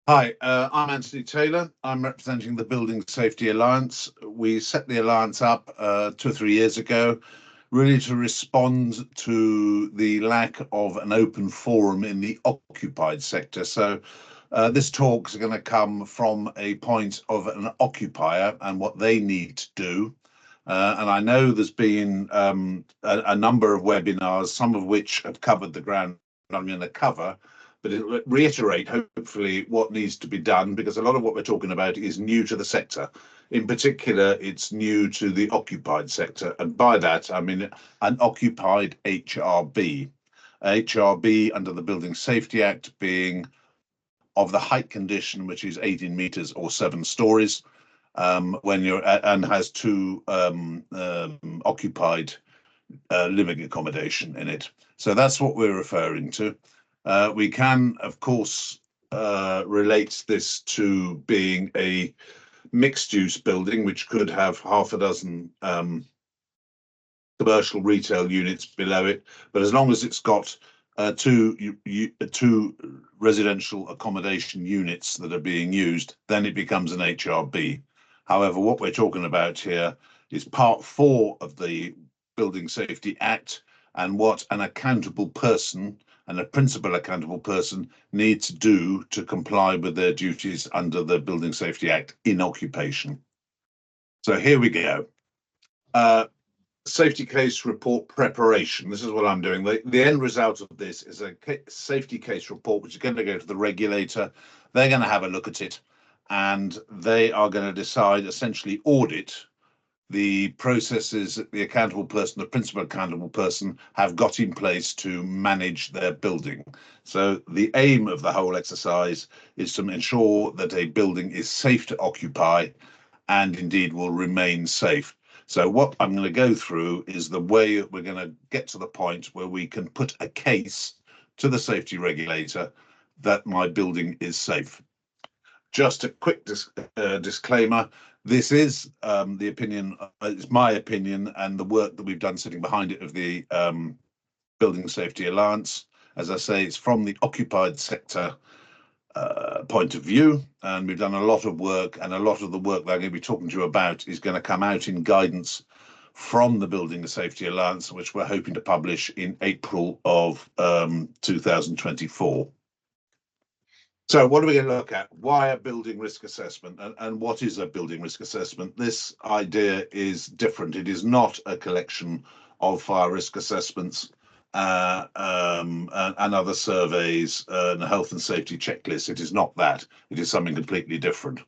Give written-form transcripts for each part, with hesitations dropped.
Hi, I'm Anthony Taylor. I'm representing the Building Safety Alliance. We set the alliance up 2 or 3 years ago, really to respond to the lack of an open forum in the occupied sector. So this talk is going to come from a point of an occupier and what they need to do. And I know there's been a number of webinars, some of which have covered the ground I'm going to cover, but it reiterate hopefully what needs to be done, because a lot of what we're talking about is new to the sector. In particular, it's new to the occupied sector, and by that I mean an occupied HRB. HRB under the Building Safety Act being of the height condition, which is 18 meters or 7 stories, when you're and has two occupied living accommodation in it. So that's what we're referring to. We can, of course, relate this to being a mixed-use building, which could have half a dozen commercial retail units below it. But as long as it's got two residential accommodation units that are being used, then it becomes an HRB. However, what we're talking about here is Part 4 of the Building Safety Act, and what an accountable person and a principal accountable person need to do to comply with their duties under the Building Safety Act in occupation. So here we go. Safety case report preparation. This is what I'm doing. The end result of this is a safety case report, which is going to go to the regulator. They're going to have a look at it, and they are going to decide, essentially audit the processes that the accountable person, the principal accountable person, have got in place to manage their building. So the aim of the whole exercise is to ensure that a building is safe to occupy and indeed will remain safe. So what I'm going to go through is the way we're going to get to the point where we can put a case to the safety regulator that my building is safe. Just a quick disclaimer. This is the opinion, it's my opinion, and the work that we've done sitting behind it of the Building Safety Alliance. As I say, it's from the occupied sector point of view, and we've done a lot of work, and a lot of the work that I'm going to be talking to you about is going to come out in guidance from the Building Safety Alliance, which we're hoping to publish in April of 2024. So what are we going to look at? Why a building risk assessment, and what is a building risk assessment? This idea is different. It is not a collection of fire risk assessments and other surveys and health and safety checklists. It is not that. It is something completely different.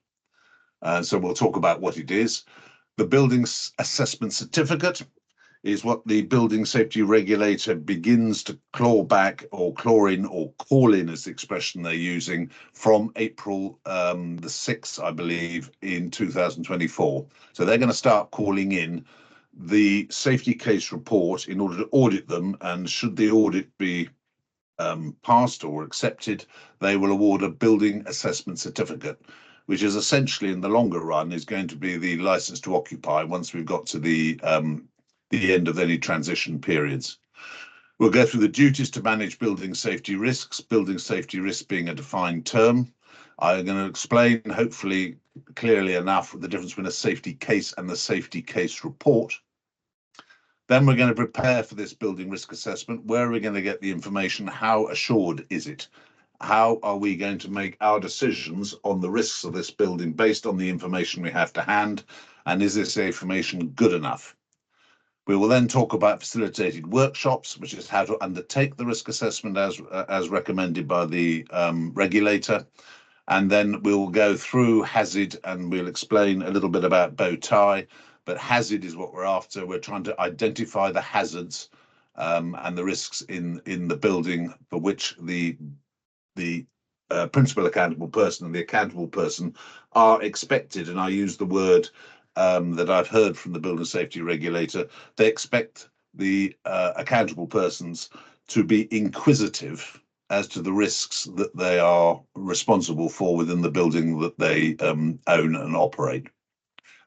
So we'll talk about what it is. The building assessment certificate is what the building safety regulator begins to claw back, or claw in, or call in is the expression they're using, from April the 6th, I believe, in 2024. So they're going to start calling in the safety case report in order to audit them, and should the audit be passed or accepted, they will award a building assessment certificate, which is essentially, in the longer run, is going to be the license to occupy once we've got to the end of any transition periods. We'll go through the duties to manage building safety risks being a defined term. I'm going to explain, hopefully clearly enough, the difference between a safety case and the safety case report. Then we're going to prepare for this building risk assessment. Where are we going to get the information? How assured is it? How are we going to make our decisions on the risks of this building based on the information we have to hand? And is this information good enough? We will then talk about facilitated workshops, which is how to undertake the risk assessment as recommended by the regulator. And then we'll go through hazard, and we'll explain a little bit about bow tie. But hazard is what we're after. We're trying to identify the hazards and the risks in the building for which the principal accountable person and the accountable person are expected, and I use the word that I've heard from the building safety regulator, they expect the accountable persons to be inquisitive as to the risks that they are responsible for within the building that they own and operate.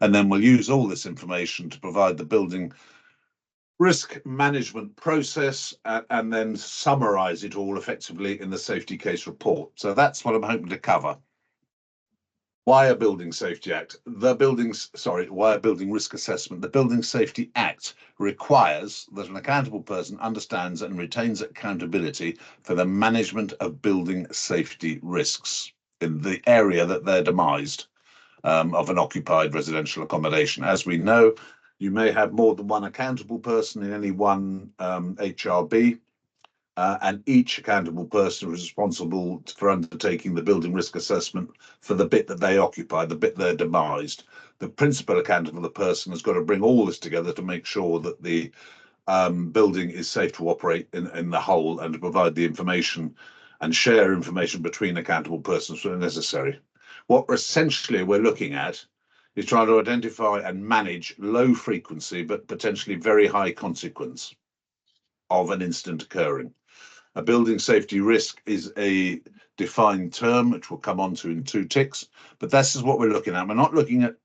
And then we'll use all this information to provide the building risk management process and then summarize it all effectively in the safety case report. So that's what I'm hoping to cover. Why a Building Safety Act? Why a Building Risk Assessment? The Building Safety Act requires that an accountable person understands and retains accountability for the management of building safety risks in the area that they're demised of an occupied residential accommodation. As we know, you may have more than one accountable person in any one HRB. And each accountable person is responsible for undertaking the building risk assessment for the bit that they occupy, the bit they're demised. The principal accountable person has got to bring all this together to make sure that the building is safe to operate in the whole, and to provide the information and share information between accountable persons where necessary. What essentially we're looking at is trying to identify and manage low frequency but potentially very high consequence of an incident occurring. A building safety risk is a defined term, which we'll come on to in 2 ticks, but this is what we're looking at. We're not looking at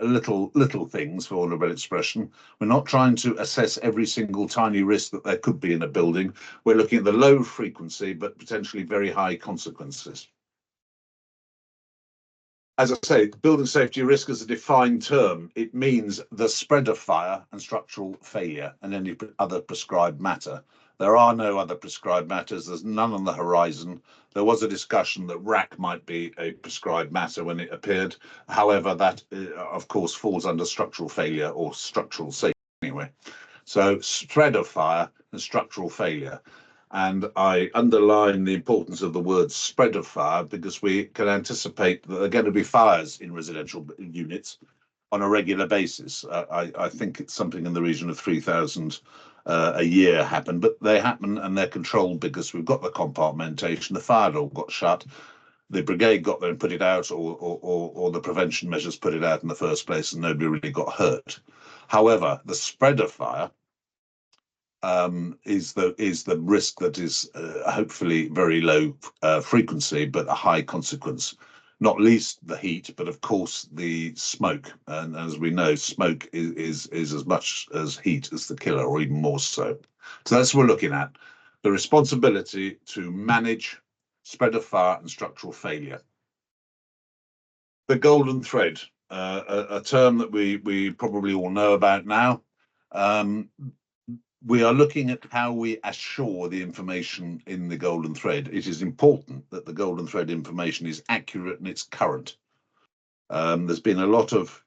little things, for all of an expression. We're not trying to assess every single tiny risk that there could be in a building. We're looking at the low frequency, but potentially very high consequences. As I say, building safety risk is a defined term. It means the spread of fire and structural failure and any other prescribed matter. There are no other prescribed matters. There's none on the horizon. There was a discussion that RAC might be a prescribed matter when it appeared. However, that, of course, falls under structural failure or structural safety anyway. So spread of fire and structural failure. And I underline the importance of the word spread of fire, because we can anticipate that there are going to be fires in residential units on a regular basis. I think it's something in the region of 3,000 a year happen, but they happen and they're controlled because we've got the compartmentation. The fire door got shut, the brigade got there and put it out, or the prevention measures put it out in the first place, and nobody really got hurt. However, the spread of fire is the risk that is hopefully very low frequency but a high consequence. Not least the heat, but of course the smoke. And as we know, smoke is as much as heat as the killer, or even more so. So that's what we're looking at. The responsibility to manage spread of fire and structural failure. The golden thread, a term that we probably all know about now. We are looking at how we assure the information in the golden thread. It is important that the golden thread information is accurate and it's current. There's been a lot of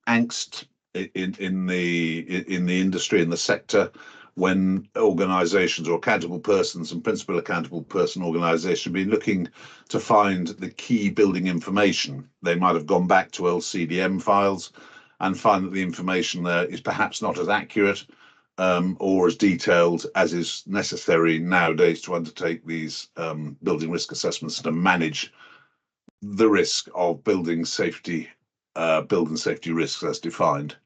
angst in the industry, in the sector, when organisations or accountable persons and principal accountable person organisations have been looking to find the key building information. They might have gone back to LCDM files and find that the information there is perhaps not as accurate or as detailed as is necessary nowadays to undertake these building risk assessments to manage the risk of building safety risks as defined.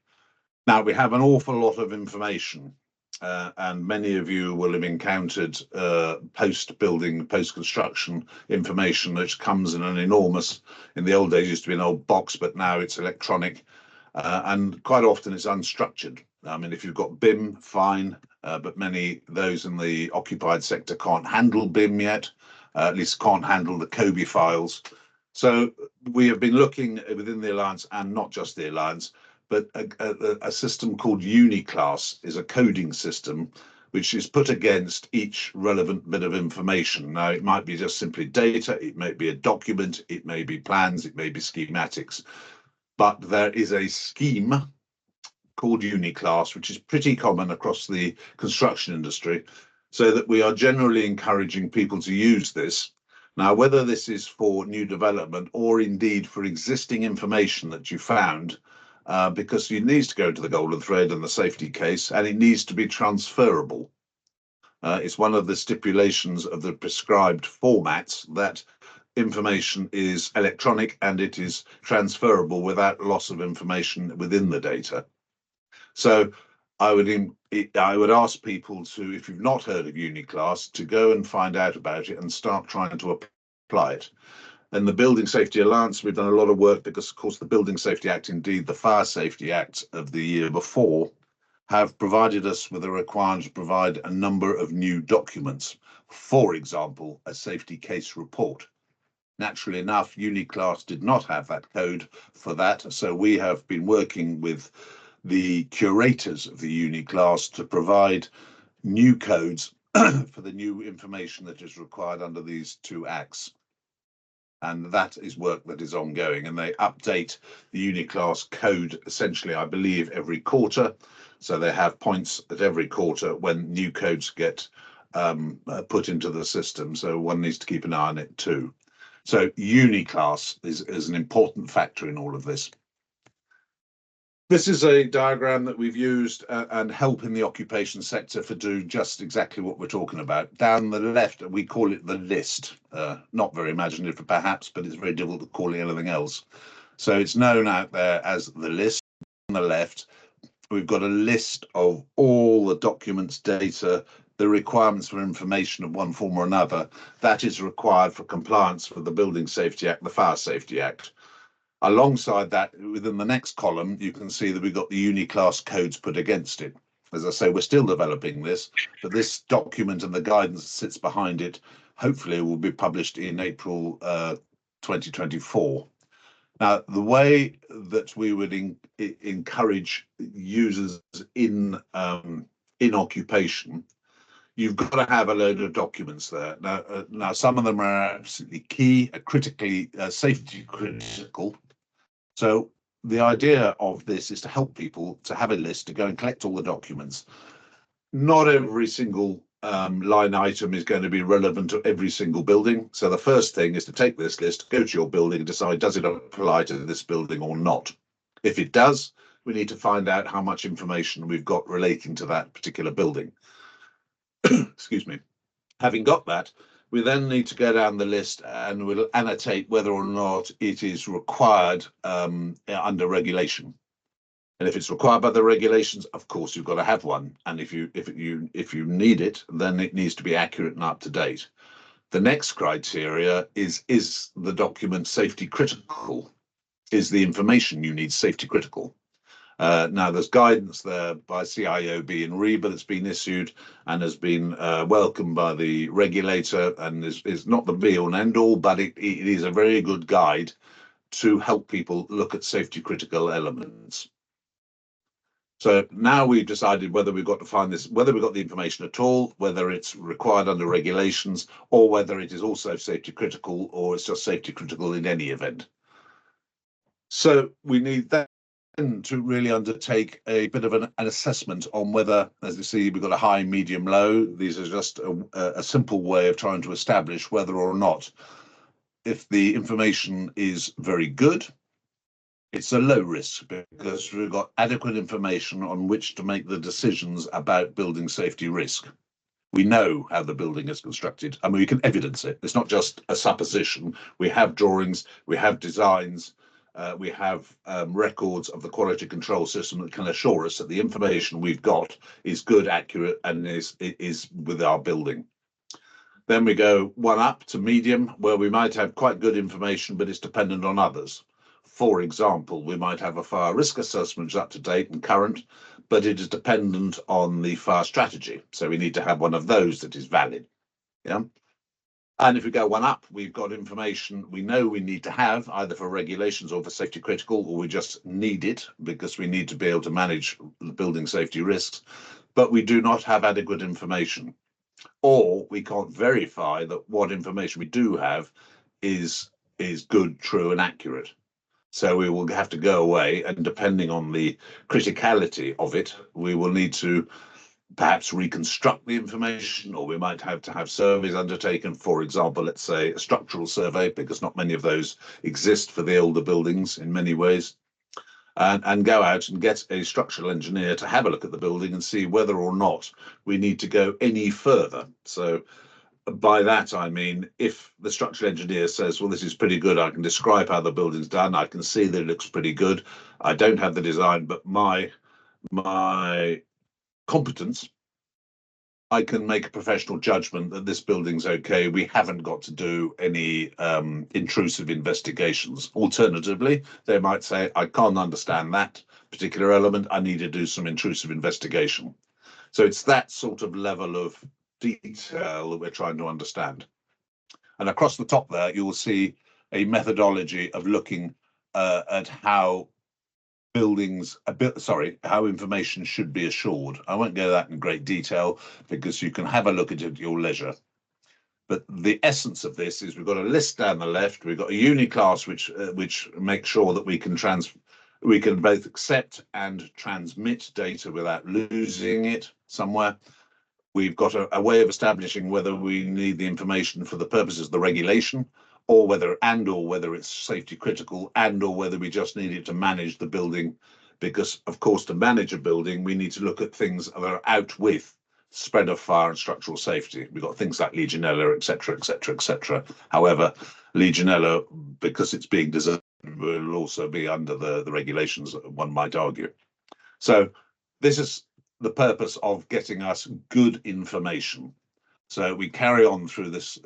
Now, we have an awful lot of information, and many of you will have encountered post-building, post-construction information which comes in an enormous, in the old days it used to be an old box, but now it's electronic, and quite often it's unstructured. I mean, if you've got BIM, fine, but many those in the occupied sector can't handle BIM yet, at least can't handle the COBie files. So we have been looking within the Alliance, and not just the Alliance, but a system called UniClass is a coding system which is put against each relevant bit of information. Now, it might be just simply data, it may be a document, it may be plans, it may be schematics, but there is a scheme called UniClass, which is pretty common across the construction industry, so that we are generally encouraging people to use this. Now, whether this is for new development or indeed for existing information that you found, because it needs to go to the golden thread and the safety case, and it needs to be transferable. It's one of the stipulations of the prescribed formats that information is electronic and it is transferable without loss of information within the data. So I would ask people to, if you've not heard of UniClass, to go and find out about it and start trying to apply it. In the Building Safety Alliance, we've done a lot of work because, of course, the Building Safety Act, indeed the Fire Safety Act of the year before, have provided us with a requirement to provide a number of new documents. For example, a safety case report. Naturally enough, Uniclass did not have that code for that, so we have been working with the curators of the Uniclass to provide new codes for the new information that is required under these two acts. And that is work that is ongoing, and they update the Uniclass code essentially, I believe, every quarter. So they have points at every quarter when new codes get put into the system. So one needs to keep an eye on it too. So Uniclass is an important factor in all of this. This is a diagram that we've used and help in the occupation sector for doing just exactly what we're talking about. Down the left, we call it the list. Not very imaginative perhaps, but it's very difficult to call it anything else. So it's known out there as the list. On the left, we've got a list of all the documents, data, the requirements for information of one form or another that is required for compliance with the Building Safety Act, the Fire Safety Act. Alongside that, within the next column, you can see that we've got the Uniclass codes put against it. As I say, we're still developing this, but this document and the guidance that sits behind it, hopefully will be published in April 2024. Now, the way that we would encourage users in occupation, you've got to have a load of documents there. Now some of them are absolutely key, critically safety critical. So the idea of this is to help people to have a list, to go and collect all the documents. Not every single line item is going to be relevant to every single building. So the first thing is to take this list, go to your building and decide, does it apply to this building or not? If it does, we need to find out how much information we've got relating to that particular building. Excuse me. Having got that, we then need to go down the list and we'll annotate whether or not it is required under regulation. And if it's required by the regulations, of course, you've got to have one. And if you need it, then it needs to be accurate and up to date. The next criteria is the document safety critical? Is the information you need safety critical? Now, there's guidance there by CIOB and REBA that's been issued and has been welcomed by the regulator and is not the be-all and end-all, but it is a very good guide to help people look at safety critical elements. So now we've decided whether we've got to find this, whether we've got the information at all, whether it's required under regulations, or whether it is also safety critical, or it's just safety critical in any event. So we need that to really undertake a bit of an assessment on whether, as you see, we've got a high, medium, low. These are just a simple way of trying to establish whether or not, if the information is very good, it's a low risk because we've got adequate information on which to make the decisions about building safety risk. We know how the building is constructed. I mean, we can evidence it. It's not just a supposition. We have drawings, we have designs, we have records of the quality control system that can assure us that the information we've got is good, accurate, and is with our building. Then we go one up to medium, where we might have quite good information, but it's dependent on others. For example, we might have a fire risk assessment which is up to date and current, but it is dependent on the fire strategy. So we need to have one of those that is valid. Yeah. And if we go one up, we've got information we know we need to have either for regulations or for safety critical, or we just need it because we need to be able to manage the building safety risks, but we do not have adequate information, or we can't verify that what information we do have is good, true, and accurate. So we will have to go away, and depending on the criticality of it, we will need to perhaps reconstruct the information, or we might have to have surveys undertaken. For example, let's say a structural survey, because not many of those exist for the older buildings in many ways, and go out and get a structural engineer to have a look at the building and see whether or not we need to go any further. So by that, I mean, if the structural engineer says, well, this is pretty good, I can describe how the building's done, I can see that it looks pretty good, I don't have the design, but my competence, I can make a professional judgment that this building's okay, we haven't got to do any intrusive investigations. Alternatively, they might say, I can't understand that particular element, I need to do some intrusive investigation. So it's that sort of level of detail that we're trying to understand. And across the top there, you will see a methodology of looking at how how information should be assured. I won't go that in great detail because you can have a look at it at your leisure. But the essence of this is we've got a list down the left. We've got a uniclass which makes sure that we can both accept and transmit data without losing it somewhere. We've got a way of establishing whether we need the information for the purposes of the regulation, or whether it's safety critical, or whether we just need it to manage the building. Because, of course, to manage a building, we need to look at things that are out with spread of fire and structural safety. We've got things like Legionella, etc., etc., etc. However, Legionella, because it's being designed, will also be under the regulations, one might argue. So this is the purpose of getting us good information. So we carry on through this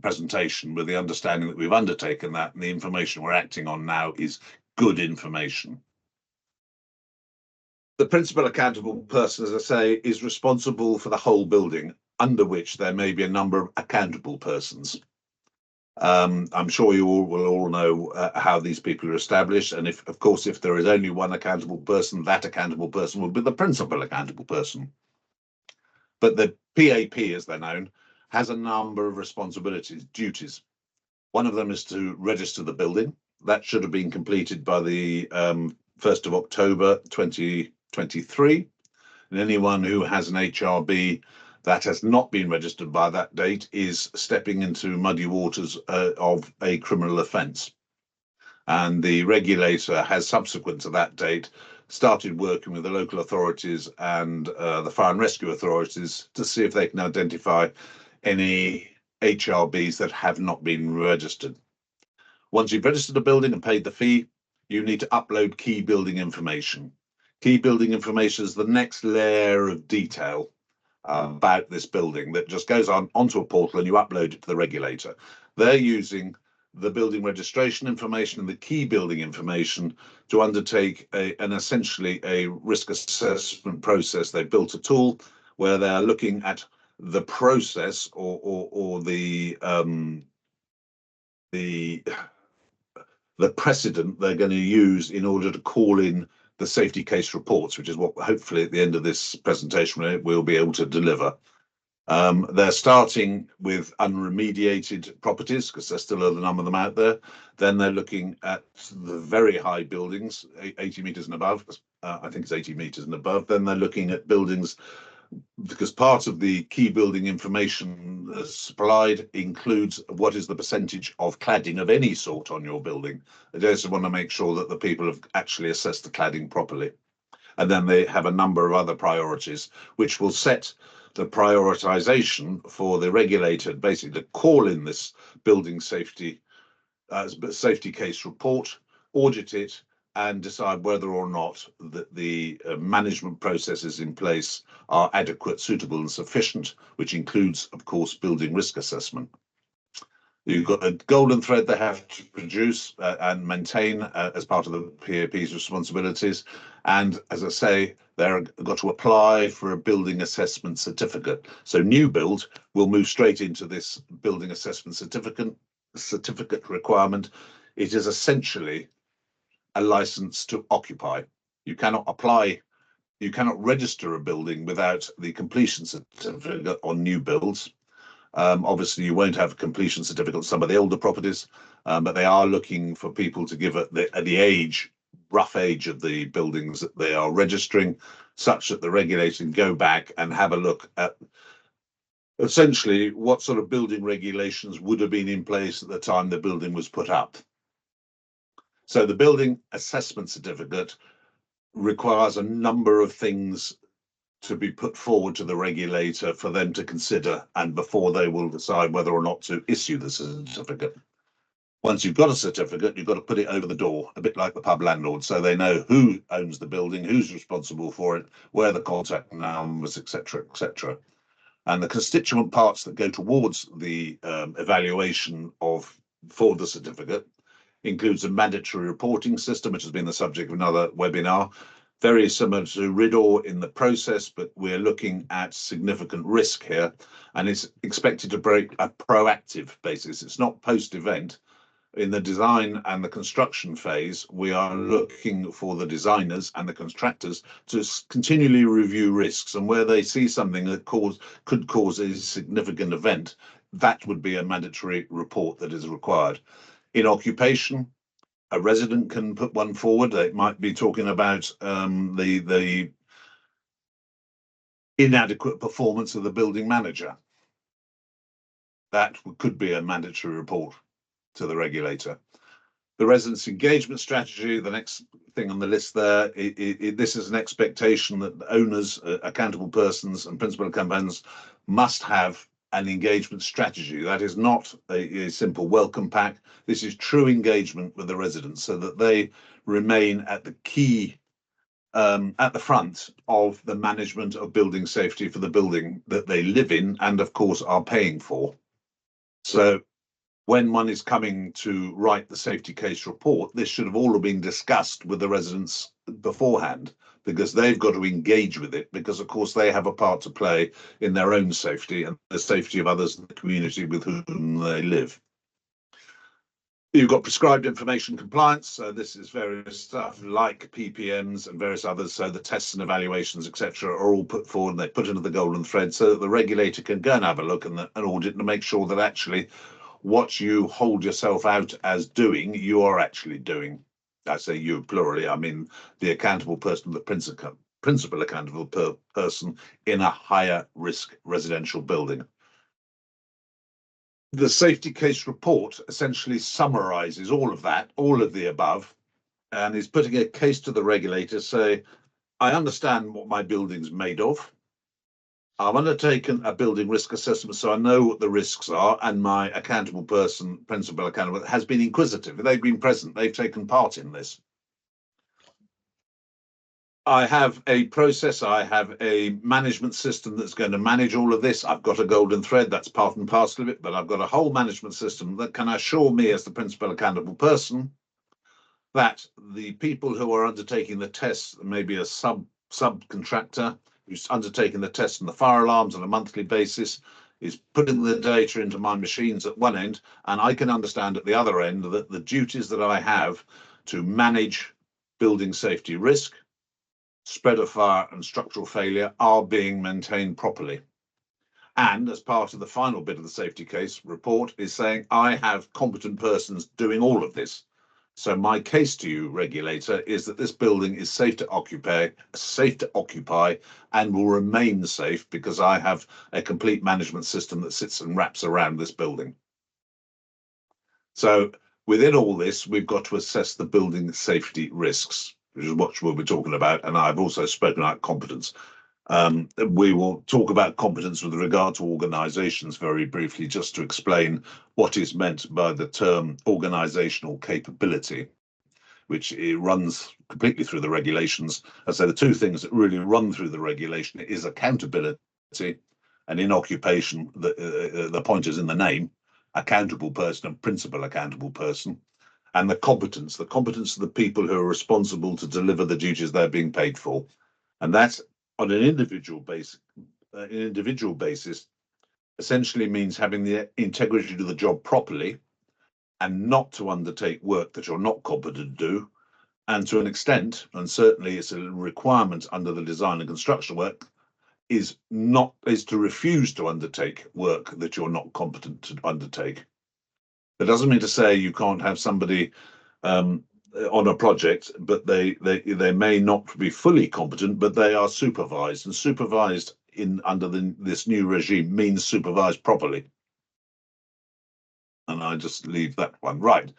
presentation with the understanding that we've undertaken that, and the information we're acting on now is good information. The principal accountable person, as I say, is responsible for the whole building, under which there may be a number of accountable persons. I'm sure you will all know how these people are established, and if there is only one accountable person, that accountable person will be the principal accountable person. But the PAP, as they're known, has a number of responsibilities, duties. One of them is to register the building. That should have been completed by the 1st of October 2023. And anyone who has an HRB that has not been registered by that date is stepping into muddy waters of a criminal offence. And the regulator has, subsequent to that date, started working with the local authorities and the fire and rescue authorities to see if they can identify any HRBs that have not been registered. Once you've registered a building and paid the fee, you need to upload key building information. Key building information is the next layer of detail about this building that just goes onto a portal and you upload it to the regulator. They're using the building registration information and the key building information to undertake essentially a risk assessment process. They've built a tool where they're looking at the process or the precedent they're going to use in order to call in the safety case reports, which is what hopefully at the end of this presentation we'll be able to deliver. They're starting with unremediated properties because there's still a number of them out there. Then they're looking at the very high buildings, 80 meters and above. I think it's 80 meters and above. Then they're looking at buildings, because part of the key building information supplied includes what is the percentage of cladding of any sort on your building. They just want to make sure that the people have actually assessed the cladding properly. And then they have a number of other priorities, which will set the prioritization for the regulator, basically to call in this building safety case report, audit it, and decide whether or not the management processes in place are adequate, suitable, and sufficient, which includes, of course, building risk assessment. You've got a golden thread they have to produce and maintain as part of the PAP's responsibilities. And as I say, they've got to apply for a building assessment certificate. So new build will move straight into this building assessment certificate requirement. It is essentially a license to occupy. You cannot register a building without the completion certificate on new builds. Obviously, you won't have a completion certificate on some of the older properties, but they are looking for people to give it the rough age of the buildings that they are registering, such that the regulator can go back and have a look at essentially what sort of building regulations would have been in place at the time the building was put up. So the building assessment certificate requires a number of things to be put forward to the regulator for them to consider, and before they will decide whether or not to issue the certificate. Once you've got a certificate, you've got to put it over the door, a bit like the pub landlord, so they know who owns the building, who's responsible for it, where the contact numbers, etc., etc. And the constituent parts that go towards the evaluation for the certificate includes a mandatory reporting system, which has been the subject of another webinar. very similar to RIDDOR in the process, but we're looking at significant risk here, and it's expected to break a proactive basis. It's not post-event. In the design and the construction phase, we are looking for the designers and the contractors to continually review risks, and where they see something that could cause a significant event, that would be a mandatory report that is required. In occupation, a resident can put one forward. It might be talking about the inadequate performance of the building manager. That could be a mandatory report to the regulator. The residents' engagement strategy, the next thing on the list there, this is an expectation that owners, accountable persons, and principal accountants must have an engagement strategy. That is not a simple welcome pack. This is true engagement with the residents so that they remain at the key, at the front of the management of building safety for the building that they live in and, of course, are paying for. So when one is coming to write the safety case report, this should have all been discussed with the residents beforehand, because they've got to engage with it, because of course they have a part to play in their own safety and the safety of others in the community with whom they live. You've got prescribed information compliance. So this is various stuff like PPMs and various others. So the tests and evaluations, etc., are all put forward and they put into the golden thread so that the regulator can go and have a look and audit and make sure that actually what you hold yourself out as doing, you are actually doing. I say you plurally, I mean the accountable person, the principal accountable person in a higher risk residential building. The safety case report essentially summarizes all of that, all of the above, and is putting a case to the regulator, say, I understand what my building's made of. I've undertaken a building risk assessment, so I know what the risks are, and my accountable person, principal accountable, has been inquisitive. They've been present. They've taken part in this. I have a process. I have a management system that's going to manage all of this. I've got a golden thread. That's part and parcel of it, but I've got a whole management system that can assure me as the principal accountable person that the people who are undertaking the tests, maybe a subcontractor, who's undertaking the tests and the fire alarms on a monthly basis, is putting the data into my machines at one end, and I can understand at the other end that the duties that I have to manage building safety risk, spread of fire and structural failure are being maintained properly. And as part of the final bit of the safety case report is saying, I have competent persons doing all of this. So my case to you, regulator, is that this building is safe to occupy, and will remain safe because I have a complete management system that sits and wraps around this building. So within all this, we've got to assess the building safety risks, which is what we'll be talking about. And I've also spoken about competence. We will talk about competence with regard to organisations very briefly, just to explain what is meant by the term organisational capability, which it runs completely through the regulations. And so the two things that really run through the regulation is accountability, and in occupation, the point is in the name, accountable person and principal accountable person, and the competence of the people who are responsible to deliver the duties they're being paid for. And that's on an individual basis, essentially means having the integrity to the job properly and not to undertake work that you're not competent to do. And to an extent, and certainly it's a requirement under the design and construction work, is to refuse to undertake work that you're not competent to undertake. That doesn't mean to say you can't have somebody on a project, but they may not be fully competent, but they are supervised, and supervised under this new regime means supervised properly. And I just leave that one. Right.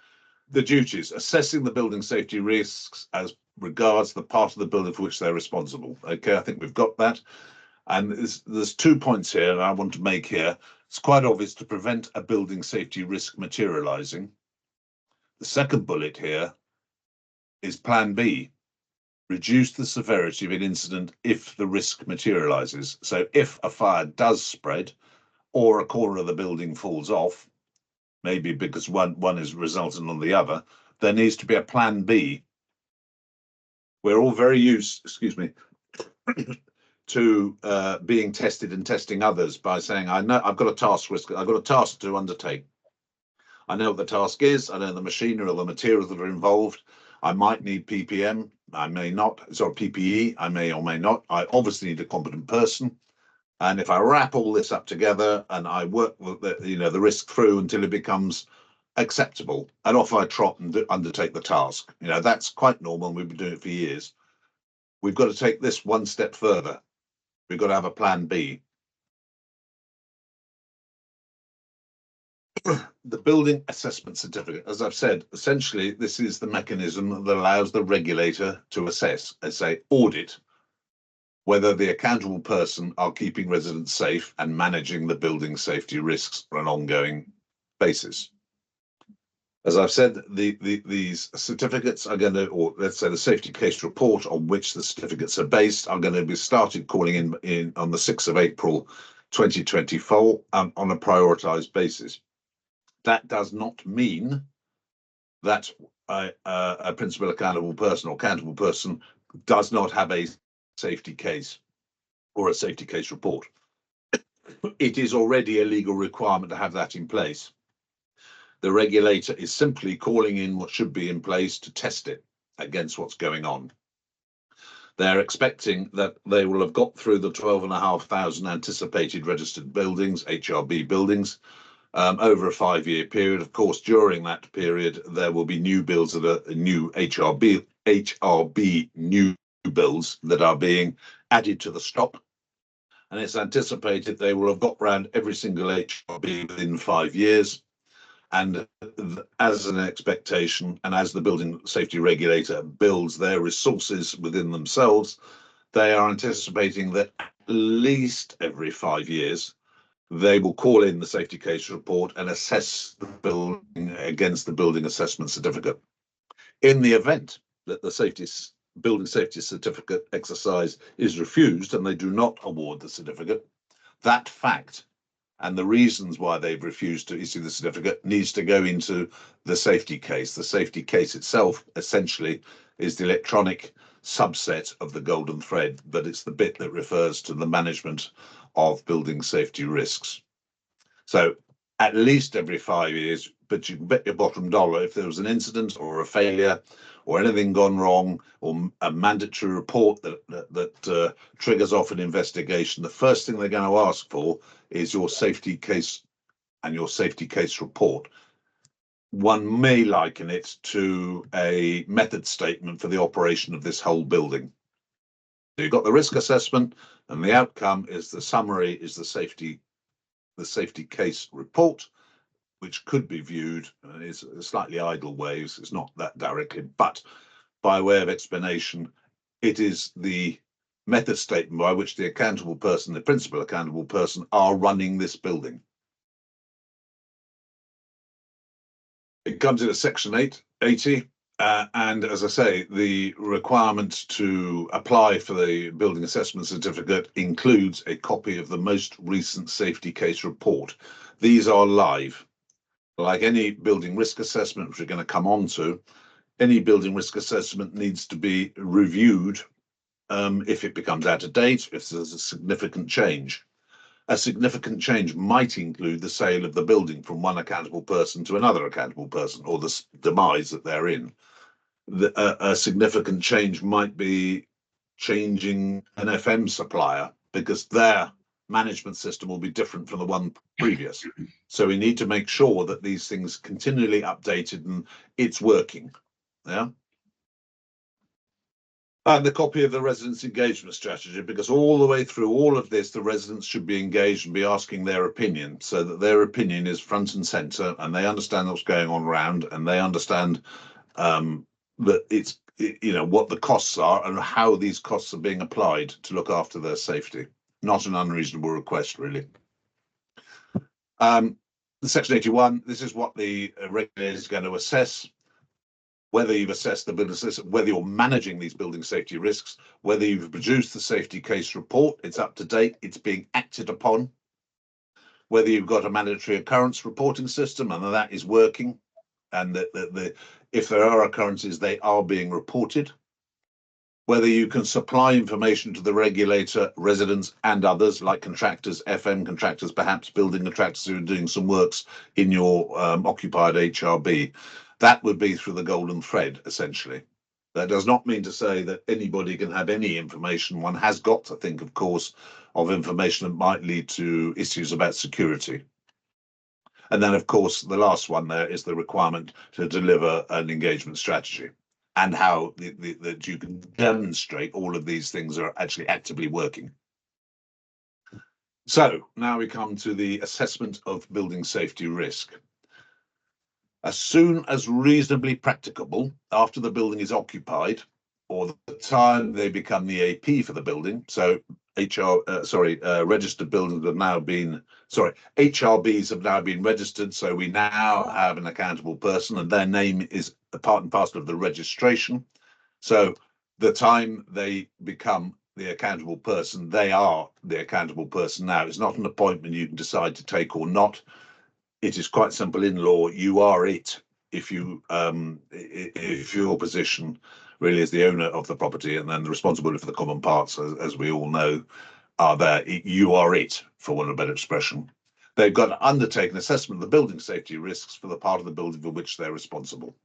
The duties: assessing the building safety risks as regards the part of the building for which they're responsible. Okay, I think we've got that. And there's 2 points here I want to make here. It's quite obvious to prevent a building safety risk materializing. The second bullet here is plan B, reduce the severity of an incident if the risk materializes. So if a fire does spread or a corner of the building falls off, maybe because one is resultant on the other, there needs to be a plan B We're all very used, excuse me, to being tested and testing others by saying, I know I've got a task risk, I've got a task to undertake. I know what the task is, I know the machinery or the materials that are involved. I might need PPM, I may not, sorry, PPE, I may or may not. I obviously need a competent person. And if I wrap all this up together and I work with the risk through until it becomes acceptable, and off I trot and undertake the task. That's quite normal, and we've been doing it for years. We've got to take this one step further. We've got to have a plan B. The building assessment certificate, as I've said, essentially, this is the mechanism that allows the regulator to assess, say, audit, whether the accountable person are keeping residents safe and managing the building safety risks on an ongoing basis. As I've said, these certificates are going to, or let's say the safety case report on which the certificates are based, are going to be started calling in on the 6th of April 2024 on a prioritised basis. That does not mean that a principal accountable person or accountable person does not have a safety case or a safety case report. It is already a legal requirement to have that in place. The regulator is simply calling in what should be in place to test it against what's going on. They're expecting that they will have got through the 12,500 anticipated registered buildings, HRB buildings, over a 5-year period. Of course, during that period, there will be new builds that are new HRB new builds that are being added to the stock. And it's anticipated they will have got round every single HRB within 5 years. And as an expectation, and as the building safety regulator builds their resources within themselves, they are anticipating that at least every 5 years, they will call in the safety case report and assess the building against the building assessment certificate. In the event that the building safety certificate exercise is refused and they do not award the certificate, that fact and the reasons why they've refused to issue the certificate needs to go into the safety case. The safety case itself essentially is the electronic subset of the golden thread, but it's the bit that refers to the management of building safety risks. So at least every 5 years, but you can bet your bottom dollar if there was an incident or a failure or anything gone wrong or a mandatory report that triggers off an investigation, the first thing they're going to ask for is your safety case and your safety case report. One may liken it to a method statement for the operation of this whole building. So you've got the risk assessment, and the outcome is the summary is the safety case report, which could be viewed in slightly idle ways. It's not that directly, but by way of explanation, it is the method statement by which the accountable person, the principal accountable person, are running this building. It comes in a section 80, and as I say, the requirement to apply for the building assessment certificate includes a copy of the most recent safety case report. These are live. Like any building risk assessment, which we're going to come on to, any building risk assessment needs to be reviewed if it becomes out of date, if there's a significant change. A significant change might include the sale of the building from one accountable person to another accountable person, or the demise that they're in. A significant change might be changing an FM supplier because their management system will be different from the one previous. So we need to make sure that these things continually updated and it's working. Yeah. And the copy of the residents' engagement strategy, because all the way through all of this, the residents should be engaged and be asking their opinion, so that their opinion is front and centre, and they understand what's going on around, and they understand that it's what the costs are and how these costs are being applied to look after their safety. Not an unreasonable request, really. The Section 81. This is what the regulator is going to assess. Whether you've assessed the building system, whether you're managing these building safety risks, whether you've produced the safety case report, it's up to date, it's being acted upon, whether you've got a mandatory occurrence reporting system and that is working, and that if there are occurrences, they are being reported, whether you can supply information to the regulator, residents, and others like contractors, FM contractors, perhaps building contractors who are doing some works in your occupied HRB. That would be through the golden thread, essentially. That does not mean to say that anybody can have any information. One has got to think, of course, of information that might lead to issues about security. And then, of course, the last one there is the requirement to deliver an engagement strategy and how that you can demonstrate all of these things are actually actively working. So now we come to the assessment of building safety risk. As soon as reasonably practicable, after the building is occupied, or the time they become the AP for the building, so registered buildings have now been, HRBs have now been registered, so we now have an accountable person, and their name is a part and parcel of the registration. So the time they become the accountable person, they are the accountable person now. It's not an appointment you can decide to take or not. It is quite simple in law. You are it if your position really is the owner of the property, and then the responsibility for the common parts, as we all know, are there. You are it, for want of a better expression. They've got to undertake an assessment of the building safety risks for the part of the building for which they're responsible.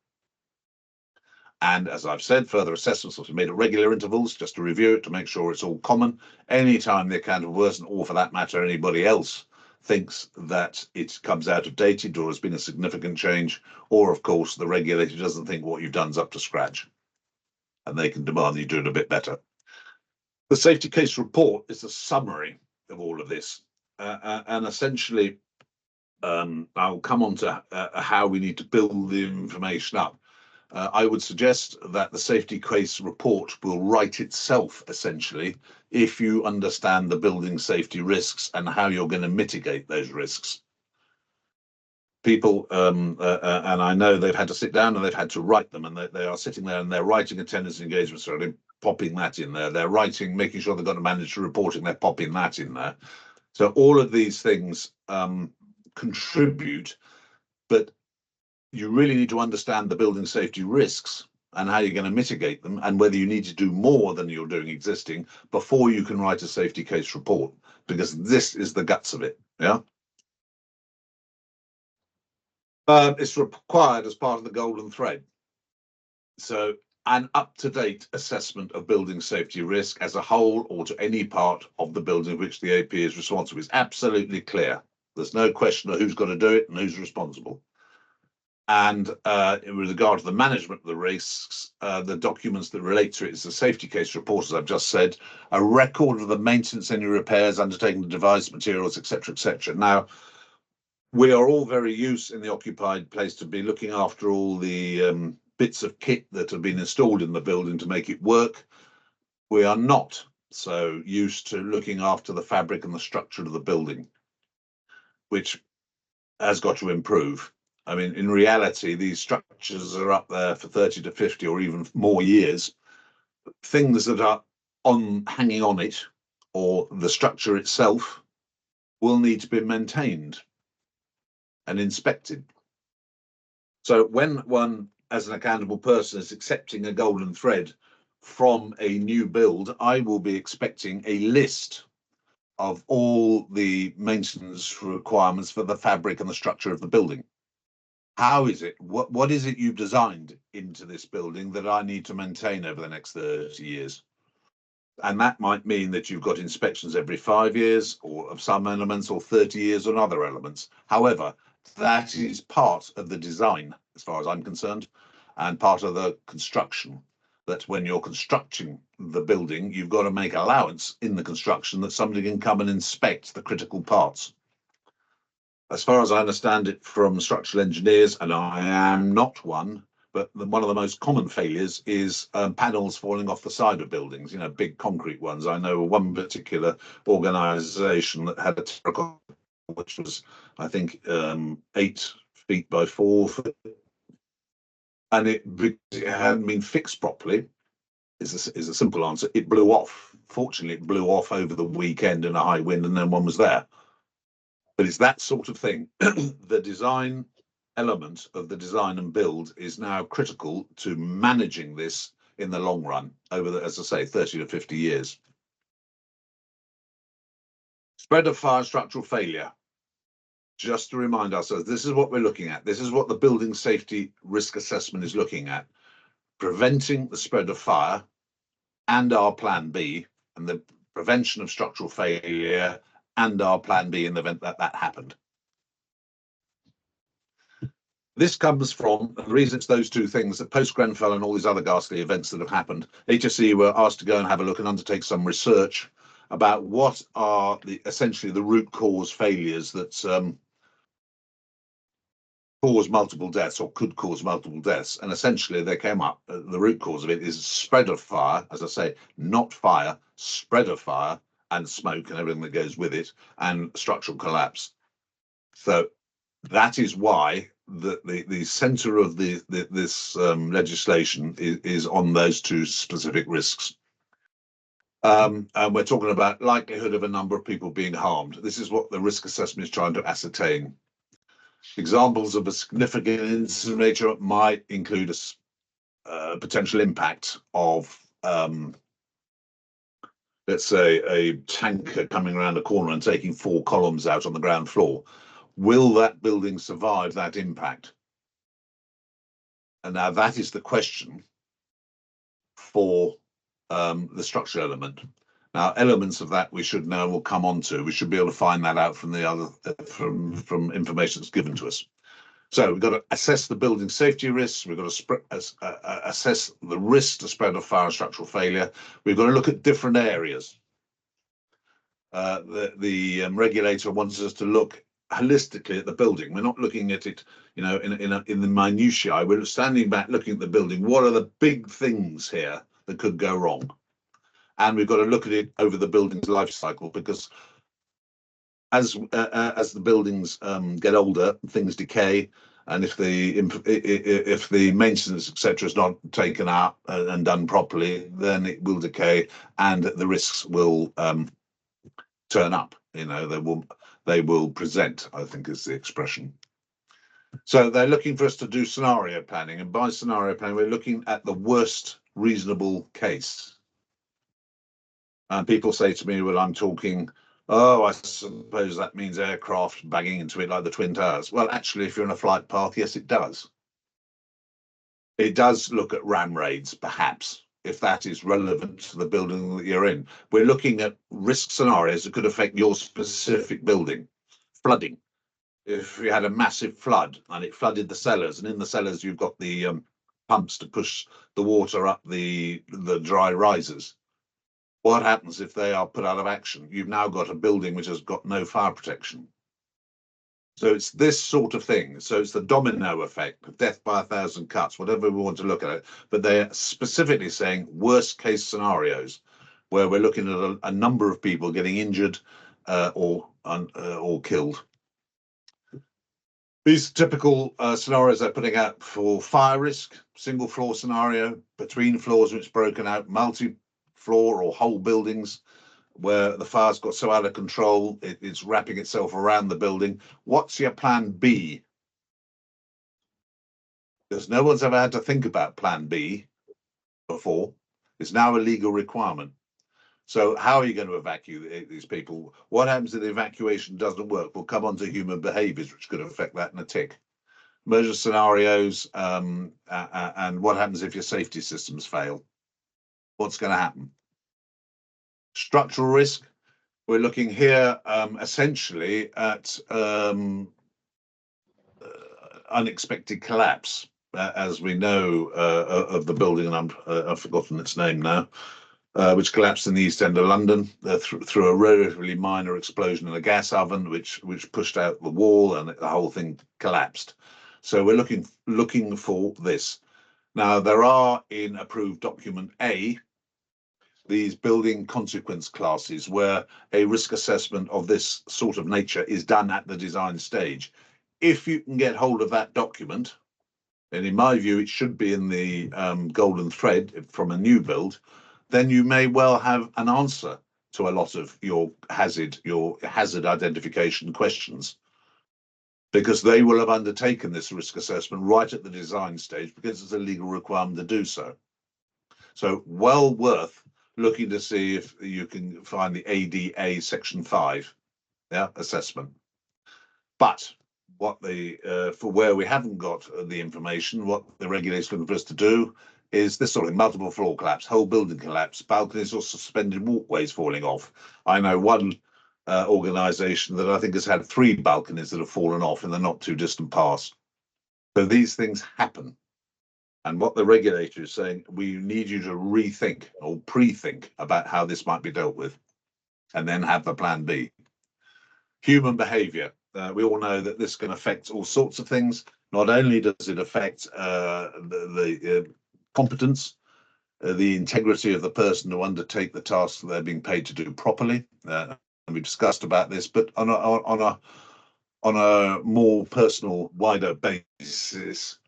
And as I've said, further assessments will be made at regular intervals, just to review it, to make sure it's all common. Anytime the accountable person, or for that matter, anybody else, thinks that it comes out of dated or has been a significant change, or of course the regulator doesn't think what you've done's up to scratch, and they can demand that you do it a bit better. The safety case report is a summary of all of this, and essentially I'll come on to how we need to build the information up. I would suggest that the safety case report will write itself, essentially, if you understand the building safety risks and how you're going to mitigate those risks. People, and I know they've had to sit down and they've had to write them, and they are sitting there and they're writing attendance engagement strategy, popping that in there. They're writing, making sure they've got a mandatory reporting, they're popping that in there. So all of these things contribute, but you really need to understand the building safety risks and how you're going to mitigate them, and whether you need to do more than you're doing existing before you can write a safety case report, because this is the guts of it. Yeah. It's required as part of the golden thread. So an up-to-date assessment of building safety risk as a whole, or to any part of the building which the AP is responsible, is absolutely clear. There's no question of who's got to do it and who's responsible. And in regard to the management of the risks, the documents that relate to it is the safety case report, as I've just said, a record of the maintenance, any repairs undertaken, the device, materials, etc., etc. Now, we are all very used in the occupied place to be looking after all the bits of kit that have been installed in the building to make it work. We are not so used to looking after the fabric and the structure of the building, which has got to improve. I mean, in reality, these structures are up there for 30 to 50 or even more years. Things that are hanging on it, or the structure itself, will need to be maintained and inspected. So when one, as an accountable person, is accepting a golden thread from a new build, I will be expecting a list of all the maintenance requirements for the fabric and the structure of the building. How is it? What is it you've designed into this building that I need to maintain over the next 30 years? And that might mean that you've got inspections every 5 years, or of some elements, or 30 years on other elements. However, that is part of the design, as far as I'm concerned, and part of the construction. That when you're constructing the building, you've got to make allowance in the construction that somebody can come and inspect the critical parts. As far as I understand it from structural engineers, and I am not one, but one of the most common failures is panels falling off the side of buildings, big concrete ones. I know one particular organisation that had a terracotta, which was, I think, 8 feet by 4 feet, and it hadn't been fixed properly. Is a simple answer. It blew off. Fortunately, it blew off over the weekend in a high wind, and then one was there. But it's that sort of thing. The design element of the design and build is now critical to managing this in the long run over the, as I say, 30 to 50 years. Spread of fire, structural failure. Just to remind ourselves, this is what we're looking at. This is what the building safety risk assessment is looking at. Preventing the spread of fire and our plan B, and the prevention of structural failure and our plan B in the event that that happened. This comes from, and the reason it's those two things, that post-Grenfell and all these other ghastly events that have happened, HSE were asked to go and have a look and undertake some research about what are essentially the root cause failures that cause multiple deaths or could cause multiple deaths. And essentially they came up, the root cause of it is spread of fire, as I say, not fire, spread of fire and smoke and everything that goes with it, and structural collapse. So that is why the center of this legislation is on those two specific risks. And we're talking about likelihood of a number of people being harmed. This is what the risk assessment is trying to ascertain. Examples of a significant incident nature might include a potential impact of, let's say, a tanker coming around a corner and taking 4 columns out on the ground floor. Will that building survive that impact? And now that is the question for the structural element. Now, elements of that we should know, we'll come on to. We should be able to find that out from the other from information that's given to us. So we've got to assess the building safety risks. We've got to assess the risk to spread of fire and structural failure. We've got to look at different areas. The regulator wants us to look holistically at the building. We're not looking at it, you know, in the minutiae. We're standing back, looking at the building. What are the big things here that could go wrong? And we've got to look at it over the building's life cycle, because as the buildings get older, things decay, and if the maintenance etc. is not taken out and done properly, then it will decay, and the risks will turn up. You know, they will present, I think is the expression. So they're looking for us to do scenario planning, and by scenario planning, we're looking at the worst reasonable case. And people say to me, well, I'm talking, oh, I suppose that means aircraft banging into it like the Twin Towers. Well, actually, if you're in a flight path, yes, it does. It does look at ram raids, perhaps, if that is relevant to the building that you're in. We're looking at risk scenarios that could affect your specific building. Flooding. If you had a massive flood and it flooded the cellars, and in the cellars you've got the pumps to push the water up the dry risers. What happens if they are put out of action? You've now got a building which has got no fire protection. So it's this sort of thing. So it's the domino effect, death by 1,000 cuts, whatever we want to look at it. But they're specifically saying worst case scenarios, where we're looking at a number of people getting injured or killed. These typical scenarios they're putting out for fire risk: single floor scenario, between floors when it's broken out, multi-floor or whole buildings where the fire's got so out of control it's wrapping itself around the building. What's your plan B? Because no one's ever had to think about plan B before. It's now a legal requirement. So how are you going to evacuate these people? What happens if the evacuation doesn't work? We'll come on to human behaviours, which could affect that in a tick. Emergency scenarios, and what happens if your safety systems fail? What's going to happen? Structural risk. We're looking here essentially at unexpected collapse, as we know of the building, and I've forgotten its name now. Which collapsed in the East End of London through a relatively minor explosion in a gas oven, which pushed out the wall, and the whole thing collapsed. So we're looking for this. Now, there are in approved document A these building consequence classes where a risk assessment of this sort of nature is done at the design stage. If you can get hold of that document, and in my view, it should be in the golden thread from a new build, then you may well have an answer to a lot of your hazard identification questions, because they will have undertaken this risk assessment right at the design stage, because it's a legal requirement to do so. So well worth looking to see if you can find the ADA Section 5 assessment. But what for where we haven't got the information, what the regulator's looking for us to do is this sort of multiple floor collapse, whole building collapse, balconies or suspended walkways falling off. I know one organisation that I think has had 3 balconies that have fallen off in the not too distant past. So these things happen. And what the regulator is saying, we need you to rethink or pre-think about how this might be dealt with, and then have the plan B. Human behaviour. We all know that this can affect all sorts of things. Not only does it affect the competence, the integrity of the person to undertake the tasks that they're being paid to do properly, and we discussed about this, but on a more personal, wider basis,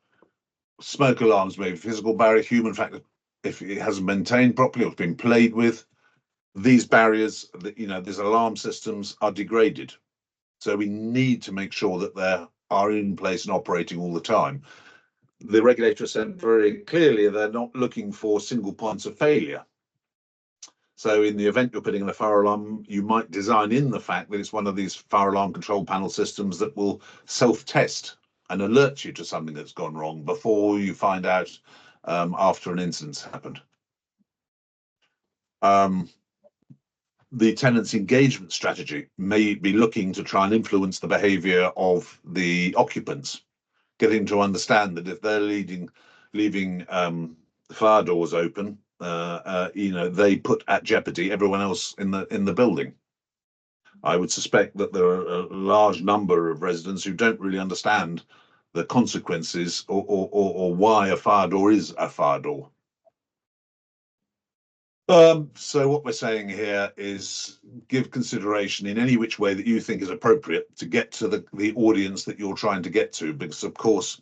smoke alarms may be physical barrier, human factor. If it hasn't been maintained properly or it's been played with, these barriers, these alarm systems are degraded. So we need to make sure that they are in place and operating all the time. The regulator said very clearly they're not looking for single points of failure. So in the event you're putting in a fire alarm, you might design in the fact that it's one of these fire alarm control panel systems that will self-test and alert you to something that's gone wrong before you find out after an incident's happened. The tenant's engagement strategy may be looking to try and influence the behaviour of the occupants, getting to understand that if they're leaving the fire doors open, they put at jeopardy everyone else in the building. I would suspect that there are a large number of residents who don't really understand the consequences or why a fire door is a fire door. So what we're saying here is give consideration in any which way that you think is appropriate to get to the audience that you're trying to get to, because of course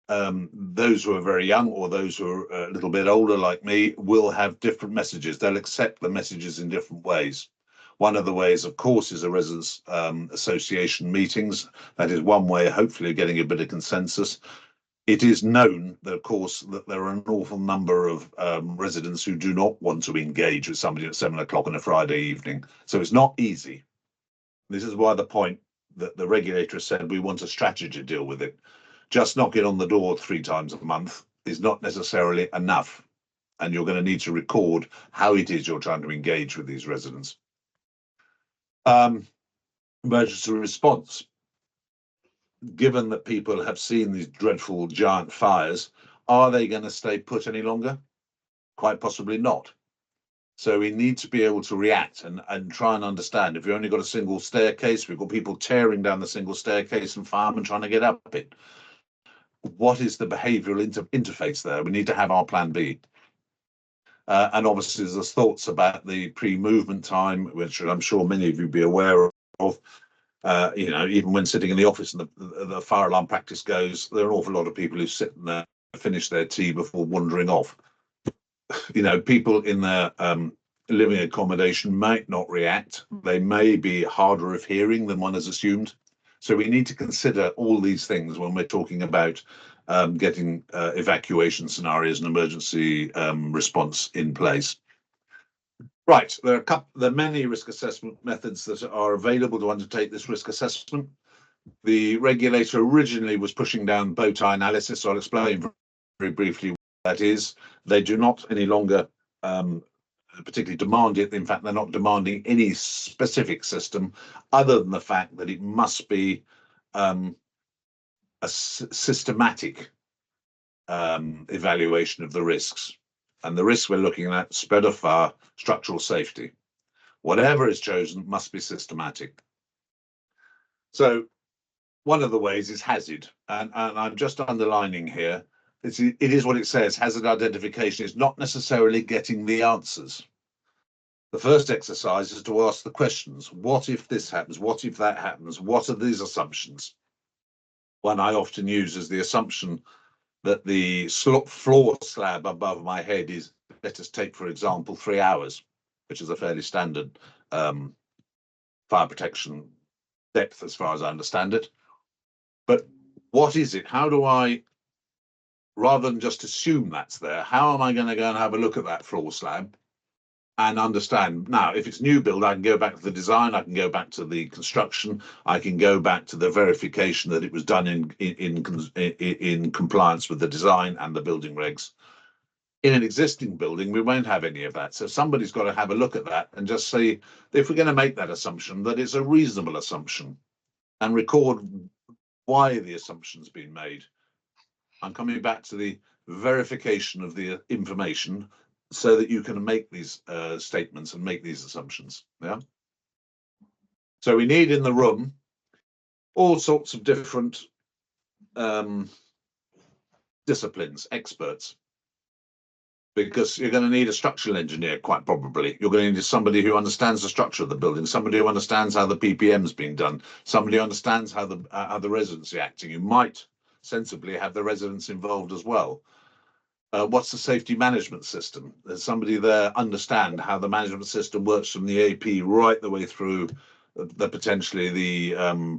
those who are very young or those who are a little bit older like me will have different messages. They'll accept the messages in different ways. One of the ways, of course, is a residents association meetings. That is one way, hopefully, of getting a bit of consensus. It is known that, of course, that there are an awful number of residents who do not want to engage with somebody at 7 o'clock on a Friday evening. So it's not easy. This is why the point that the regulator said we want a strategy to deal with it. Just knocking on the door 3 times a month is not necessarily enough. And you're going to need to record how it is you're trying to engage with these residents. Emergency response. Given that people have seen these dreadful giant fires, are they going to stay put any longer? Quite possibly not. So we need to be able to react and try and understand. If you've only got a single staircase, we've got people tearing down the single staircase and firemen trying to get up it. What is the behavioural interface there? We need to have our plan B. And obviously there's thoughts about the pre-movement time, which I'm sure many of you be aware of. Even when sitting in the office and the fire alarm practice goes, there are an awful lot of people who sit there, finish their tea before wandering off. People in their living accommodation might not react. They may be harder of hearing than one has assumed. So we need to consider all these things when we're talking about getting evacuation scenarios and emergency response in place. Right, there are many risk assessment methods that are available to undertake this risk assessment. The regulator originally was pushing down bow tie analysis, so I'll explain very briefly what that is. They do not any longer particularly demand it. In fact, they're not demanding any specific system other than the fact that it must be a systematic evaluation of the risks. And the risks we're looking at, spread of fire, structural safety. Whatever is chosen must be systematic. So one of the ways is hazard. And I'm just underlining here, it is what it says. Hazard identification is not necessarily getting the answers. The first exercise is to ask the questions. What if this happens? What if that happens? What are these assumptions? One I often use is the assumption that the floor slab above my head is, let us take, for example, 3 hours, which is a fairly standard fire protection depth as far as I understand it. But what is it? How do I rather than just assume that's there, how am I going to go and have a look at that floor slab and understand? Now, if it's new build, I can go back to the design, I can go back to the construction, I can go back to the verification that it was done in compliance with the design and the building regs. In an existing building, we won't have any of that. So somebody's got to have a look at that and just say, if we're going to make that assumption, that it's a reasonable assumption, and record why the assumption's been made. I'm coming back to the verification of the information so that you can make these statements and make these assumptions. Yeah. So we need in the room all sorts of different disciplines, experts, because you're going to need a structural engineer, quite probably. You're going to need somebody who understands the structure of the building, somebody who understands how the PPM's being done, somebody who understands how the residents are acting. You might sensibly have the residents involved as well. What's the safety management system? There's somebody there understand how the management system works from the AP right the way through the potentially the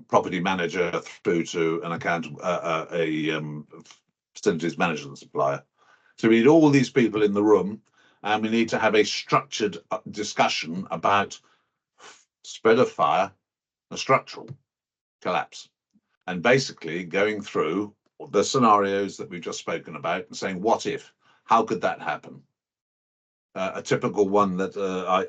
property manager through to an facilities management supplier. So we need all these people in the room, and we need to have a structured discussion about spread of fire, a structural collapse, and basically going through the scenarios that we've just spoken about and saying, what if? How could that happen? A typical one that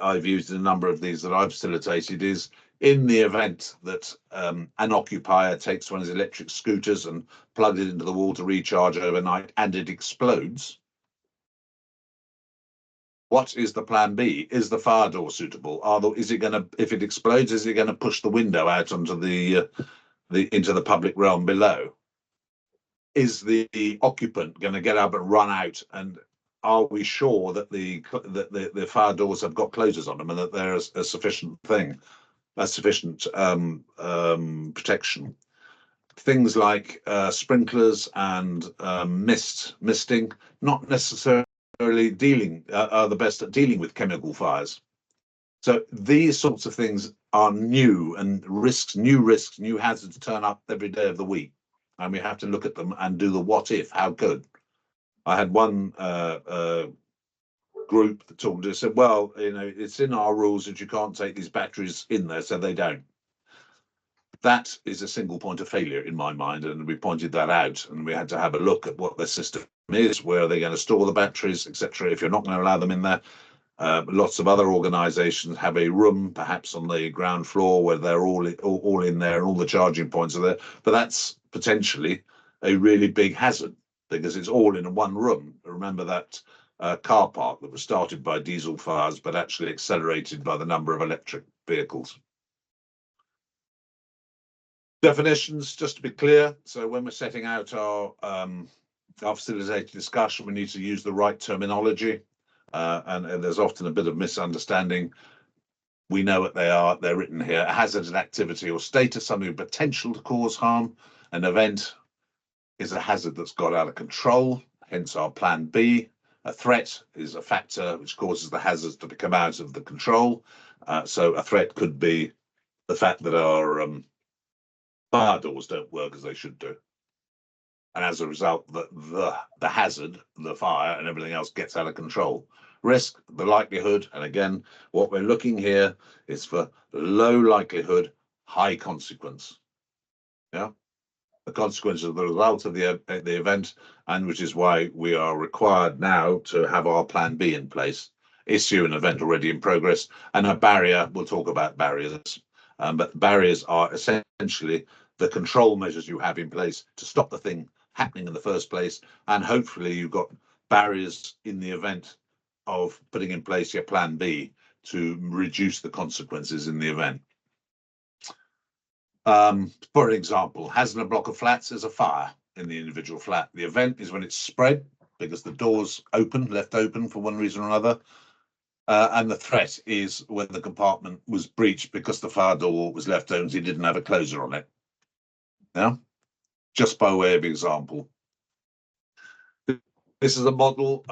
I've used in a number of these that I've facilitated is, in the event that an occupier takes one of his electric scooters and plugs it into the wall to recharge overnight and it explodes, what is the plan B? Is the fire door suitable? Is it going to, if it explodes, is it going to push the window out onto into the public realm below? Is the occupant going to get up and run out? And are we sure that the fire doors have got closers on them and that there is a sufficient protection? Things like sprinklers and misting, not necessarily are the best at dealing with chemical fires. So these sorts of things are new, and new hazards turn up every day of the week, and we have to look at them and do the what if, how could. I had one group that talked to us, said, well, it's in our rules that you can't take these batteries in there, so they don't. That is a single point of failure in my mind, and we pointed that out, and we had to have a look at what the system is, where are they going to store the batteries, etc. If you're not going to allow them in there, lots of other organisations have a room, perhaps on the ground floor, where they're all in there, and all the charging points are there. But that's potentially a really big hazard because it's all in one room. Remember that car park that was started by diesel fires, but actually accelerated by the number of electric vehicles. Definitions, just to be clear. So when we're setting out our facilitated discussion, we need to use the right terminology, and there's often a bit of misunderstanding. We know what they are, they're written here. A hazard, an activity or state of something with potential to cause harm. An event is a hazard that's got out of control, hence our plan B. A threat is a factor which causes the hazards to become out of the control. So a threat could be the fact that our fire doors don't work as they should do, and as a result, the hazard, the fire, and everything else gets out of control. Risk, the likelihood, and again, what we're looking here is for low likelihood, high consequence. Yeah, the consequence of the result of the event, and which is why we are required now to have our plan B in place. Issue an event already in progress, and a barrier. We'll talk about barriers, but barriers are essentially the control measures you have in place to stop the thing happening in the first place, and hopefully you've got barriers in the event of putting in place your plan B to reduce the consequences in the event. For example, hazard in a block of flats is a fire in the individual flat. The event is when it's spread because the door's left open for one reason or another. And the threat is when the compartment was breached because the fire door was left open, so you didn't have a closer on it. Yeah, just by way of example. This is a model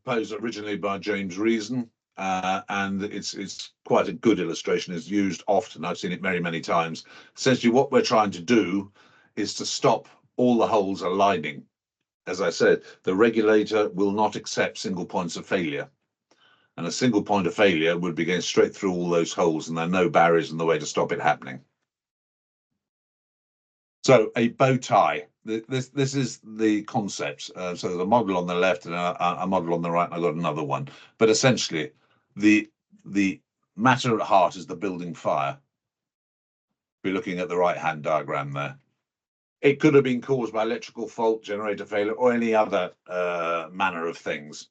proposed originally by James Reason, and it's quite a good illustration. It's used often. I've seen it many times. Essentially, what we're trying to do is to stop all the holes aligning. as I said, the regulator will not accept single points of failure. And a single point of failure would be going straight through all those holes, and there are no barriers in the way to stop it happening. So a bow tie. This is the concept. So there's a model on the left and a model on the right, and I've got another one. But essentially, the matter at heart is the building fire. We're looking at the right-hand diagram there. It could have been caused by electrical fault, generator failure, or any other manner of things.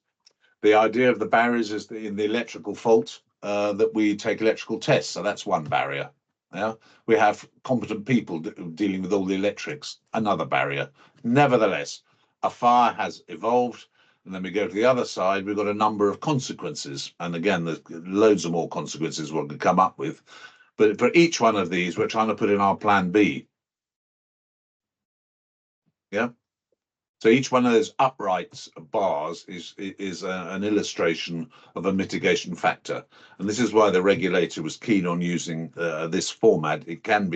The idea of the barriers is in the electrical fault that we take electrical tests. So that's one barrier. Yeah, we have competent people dealing with all the electrics, another barrier. Nevertheless, a fire has evolved, and then we go to the other side. We've got a number of consequences, and again, there's loads of more consequences we can come up with. But for each one of these, we're trying to put in our plan B. Yeah. So each one of those upright bars is an illustration of a mitigation factor, and this is why the regulator was keen on using this format. It can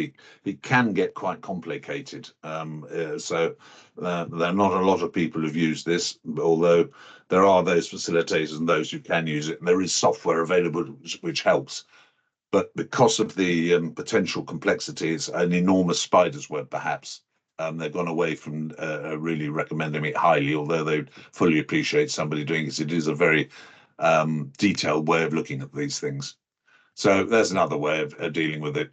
get quite complicated. So there are not a lot of people who've used this, although there are those facilitators and those who can use it. And there is software available which helps, but because of the potential complexity, it's an enormous spider's web, perhaps. They've gone away from really recommending it highly, although they fully appreciate somebody doing it. It is a very detailed way of looking at these things. So there's another way of dealing with it.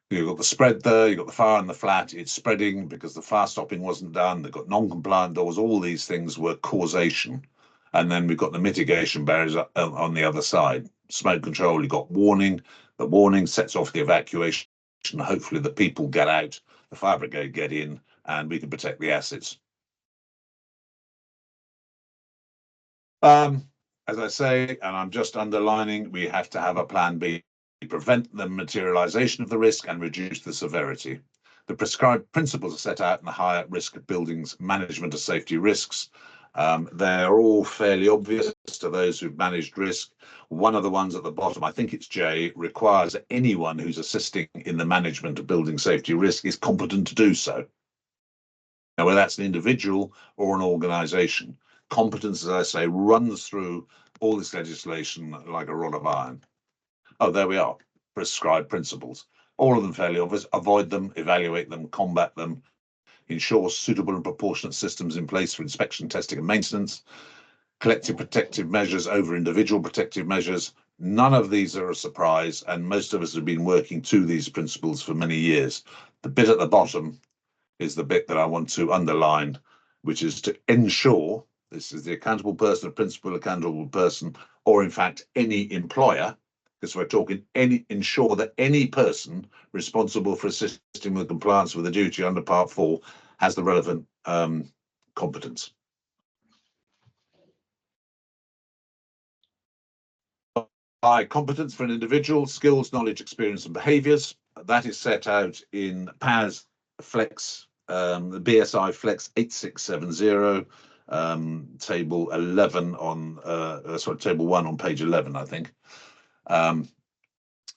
You've got the spread there, you've got the fire and the flat. It's spreading because the fire stopping wasn't done. They've got non-compliant doors. All these things were causation. And then we've got the mitigation barriers on the other side. Smoke control, you've got warning. The warning sets off the evacuation. Hopefully the people get out, the fire brigade get in, and we can protect the assets. As I say, and I'm just underlining, we have to have a plan B to prevent the materialization of the risk and reduce the severity. The prescribed principles are set out in the higher risk buildings management of safety risks. They're all fairly obvious to those who've managed risk. One of the ones at the bottom, I think it's J, requires that anyone who's assisting in the management of building safety risk is competent to do so. Now, whether that's an individual or an organization, competence, as I say, runs through all this legislation like a rod of iron. Oh, there we are. Prescribed principles. All of them fairly obvious. Avoid them, evaluate them, combat them, ensure suitable and proportionate systems in place for inspection, testing, and maintenance, collective protective measures over individual protective measures. None of these are a surprise, and most of us have been working to these principles for many years. The bit at the bottom is the bit that I want to underline, which is to ensure, this is the accountable person, a principal accountable person, or in fact any employer, because we're talking ensure that any person responsible for assisting with compliance with the duty under Part 4 has the relevant competence. By competence for an individual, skills, knowledge, experience, and behaviours. That is set out in PAS Flex, the BSI Flex 8670, table 11 on, table 1 on page 11, I think.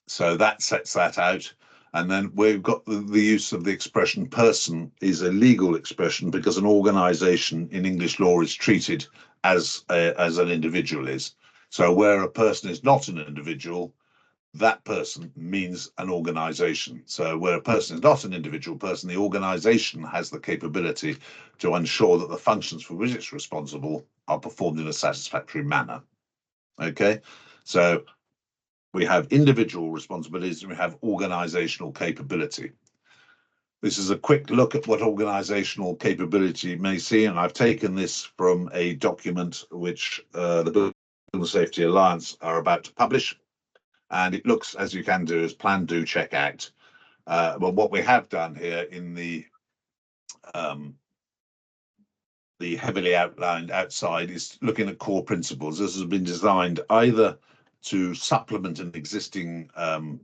So that sets that out. And then we've got the use of the expression person is a legal expression because an organisation in English law is treated as an individual is. So where a person is not an individual, that person means an organisation. So where a person is not an individual person, the organisation has the capability to ensure that the functions for which it's responsible are performed in a satisfactory manner. Okay, so we have individual responsibilities and we have organisational capability. This is a quick look at what organisational capability may see, and I've taken this from a document which the Building Safety Alliance are about to publish, and it looks, as you can do, as plan, do, check, act. Well, what we have done here in the heavily outlined outside is looking at core principles. This has been designed either to supplement an existing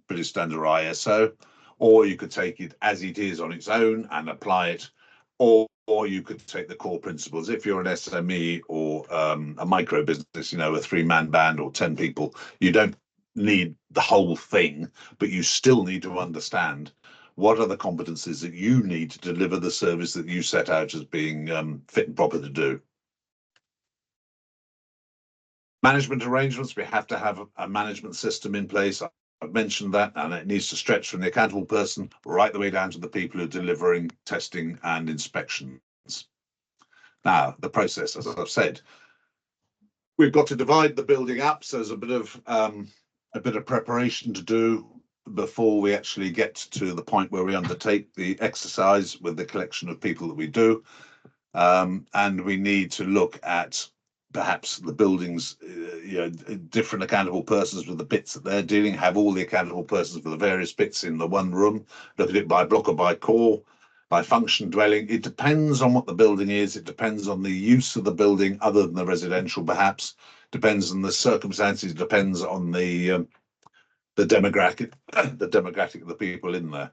British standard or ISO, or you could take it as it is on its own and apply it, or you could take the core principles. If you're an SME or a micro business, you know, a 3-man band or 10 people, you don't need the whole thing, but you still need to understand what are the competencies that you need to deliver the service that you set out as being fit and proper to do. Management arrangements, we have to have a management system in place. I've mentioned that, and it needs to stretch from the accountable person right the way down to the people who are delivering testing and inspections. Now, the process, as I've said, we've got to divide the building up, so there's a bit of preparation to do before we actually get to the point where we undertake the exercise with the collection of people that we do. And we need to look at perhaps the buildings, different accountable persons with the bits that they're dealing, have all the accountable persons for the various bits in the one room, look at it by block or by core, by function dwelling. It depends on what the building is. It depends on the use of the building other than the residential, perhaps. Depends on the circumstances, depends on the demographic of the people in there.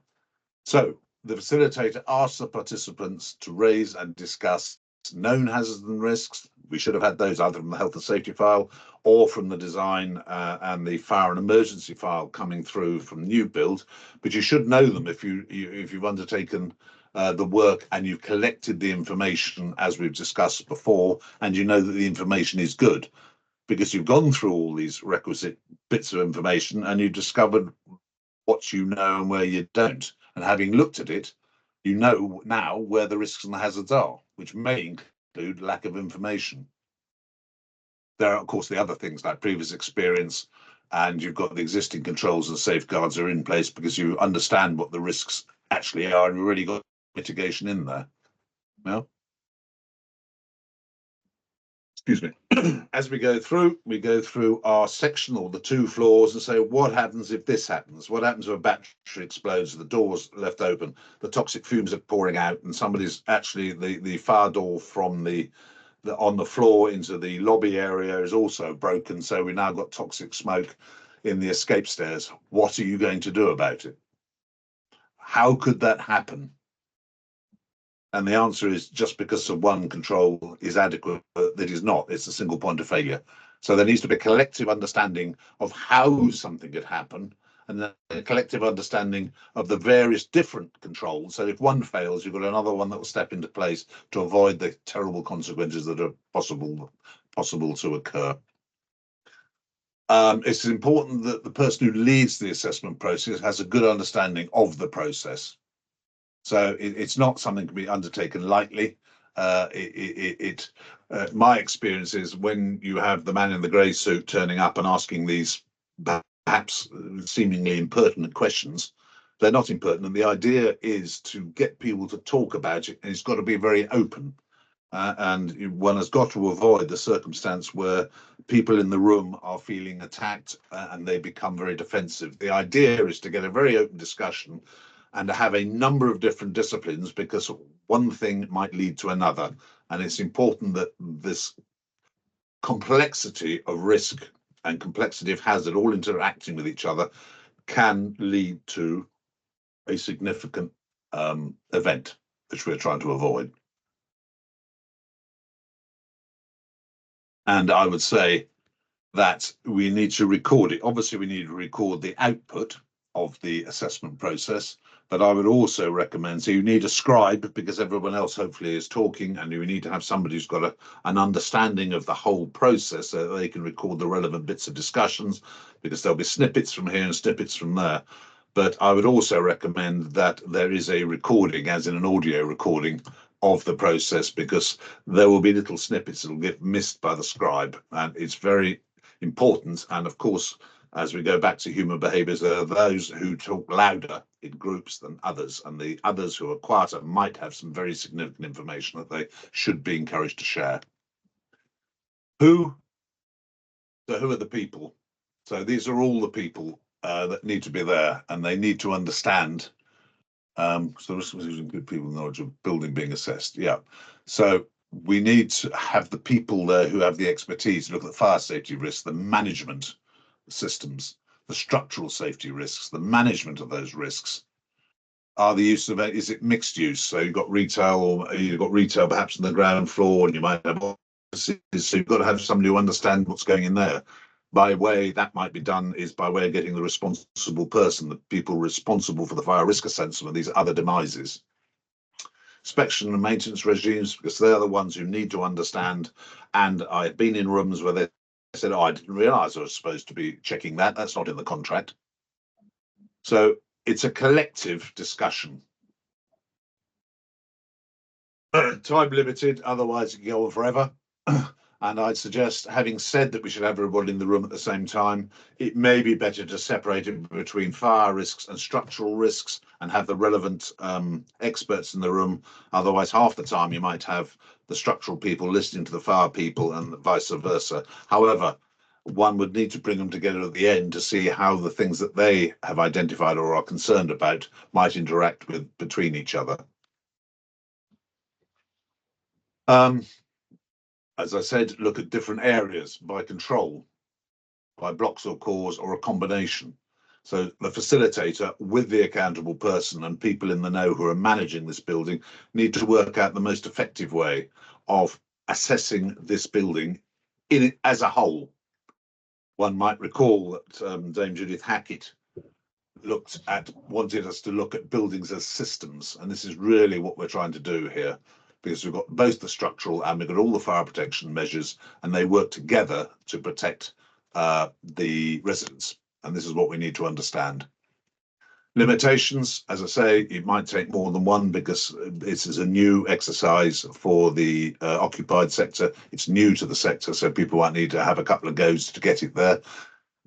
So the facilitator asks the participants to raise and discuss known hazards and risks. We should have had those either from the health and safety file or from the design and the fire and emergency file coming through from new build. But you should know them if you've undertaken the work and you've collected the information as we've discussed before, and you know that the information is good because you've gone through all these requisite bits of information and you've discovered what you know and where you don't. And having looked at it, you know now where the risks and the hazards are, which may include lack of information. There are, of course, the other things like previous experience, and you've got the existing controls and safeguards are in place because you understand what the risks actually are and you've already got mitigation in there. No? Excuse me. As we go through our section or the 2 floors and say, what happens if this happens? What happens if a battery explodes, the door's left open, the toxic fumes are pouring out, and somebody's actually the fire door from the on the floor into the lobby area is also broken, so we now got toxic smoke in the escape stairs. What are you going to do about it? How could that happen? And the answer is just because of one control is adequate, that is not. It's a single point of failure. So there needs to be a collective understanding of how something could happen, and then a collective understanding of the various different controls. So if one fails, you've got another one that will step into place to avoid the terrible consequences that are possible to occur. It's important that the person who leads the assessment process has a good understanding of the process. So it's not something to be undertaken lightly. My experience is when you have the man in the grey suit turning up and asking these perhaps seemingly impertinent questions, they're not impertinent. The idea is to get people to talk about it, and it's got to be very open. And one has got to avoid the circumstance where people in the room are feeling attacked and they become very defensive. The idea is to get a very open discussion and to have a number of different disciplines, because one thing might lead to another. And it's important that this complexity of risk and complexity of hazard all interacting with each other can lead to a significant event, which we're trying to avoid. And I would say that we need to record it. Obviously, we need to record the output of the assessment process, but I would also recommend, so you need a scribe because everyone else hopefully is talking, and you need to have somebody who's got an understanding of the whole process so that they can record the relevant bits of discussions, because there'll be snippets from here and snippets from there. But I would also recommend that there is a recording, as in an audio recording, of the process, because there will be little snippets that will get missed by the scribe, and it's very important. And of course, as we go back to human behaviours, there are those who talk louder in groups than others, and the others who are quieter might have some very significant information that they should be encouraged to share. Who are the people? So these are all the people that need to be there, and they need to understand. So this was using good people knowledge of building being assessed. Yeah. So we need to have the people there who have the expertise to look at the fire safety risks, the management systems, the structural safety risks, the management of those risks. Are the use of it, is it mixed use? So you've got retail perhaps on the ground floor, and you might have offices, so you've got to have somebody who understands what's going in there. That might be done is by way of getting the responsible person, the people responsible for the fire risk assessment and these other demises. Inspection and maintenance regimes, because they're the ones who need to understand. And I've been in rooms where they said, oh, I didn't realize I was supposed to be checking that. That's not in the contract. So it's a collective discussion. Time limited, otherwise it can go on forever. And I'd suggest, having said that we should have everybody in the room at the same time, it may be better to separate it between fire risks and structural risks and have the relevant experts in the room. Otherwise, half the time you might have the structural people listening to the fire people and vice versa. However, one would need to bring them together at the end to see how the things that they have identified or are concerned about might interact with between each other. As I said, look at different areas by control, by blocks or cores, or a combination. So the facilitator with the accountable person and people in the know who are managing this building need to work out the most effective way of assessing this building in it as a whole. One might recall that Dame Judith Hackett wanted us to look at buildings as systems, and this is really what we're trying to do here, because we've got both the structural and we've got all the fire protection measures, and they work together to protect the residents. And this is what we need to understand. Limitations, as I say, it might take more than one because this is a new exercise for the occupied sector. It's new to the sector, so people might need to have a couple of goes to get it there.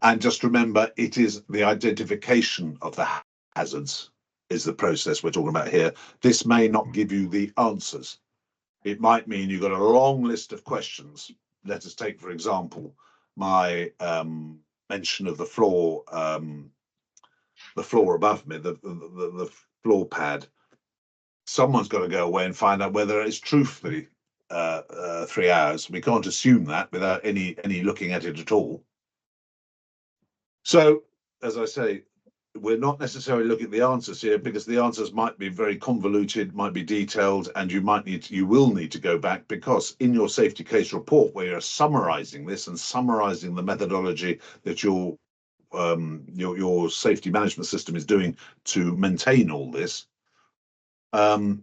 And just remember, it is the identification of the hazards is the process we're talking about here. This may not give you the answers. It might mean you've got a long list of questions. Let us take, for example, my mention of the floor above me, the floor pad. Someone's got to go away and find out whether it's truthfully 3 hours. We can't assume that without any looking at it at all. So, as I say, we're not necessarily looking at the answers here because the answers might be very convoluted, might be detailed, and you will need to go back, because in your safety case report, where you're summarizing this and summarizing the methodology that your safety management system is doing to maintain all this, we'll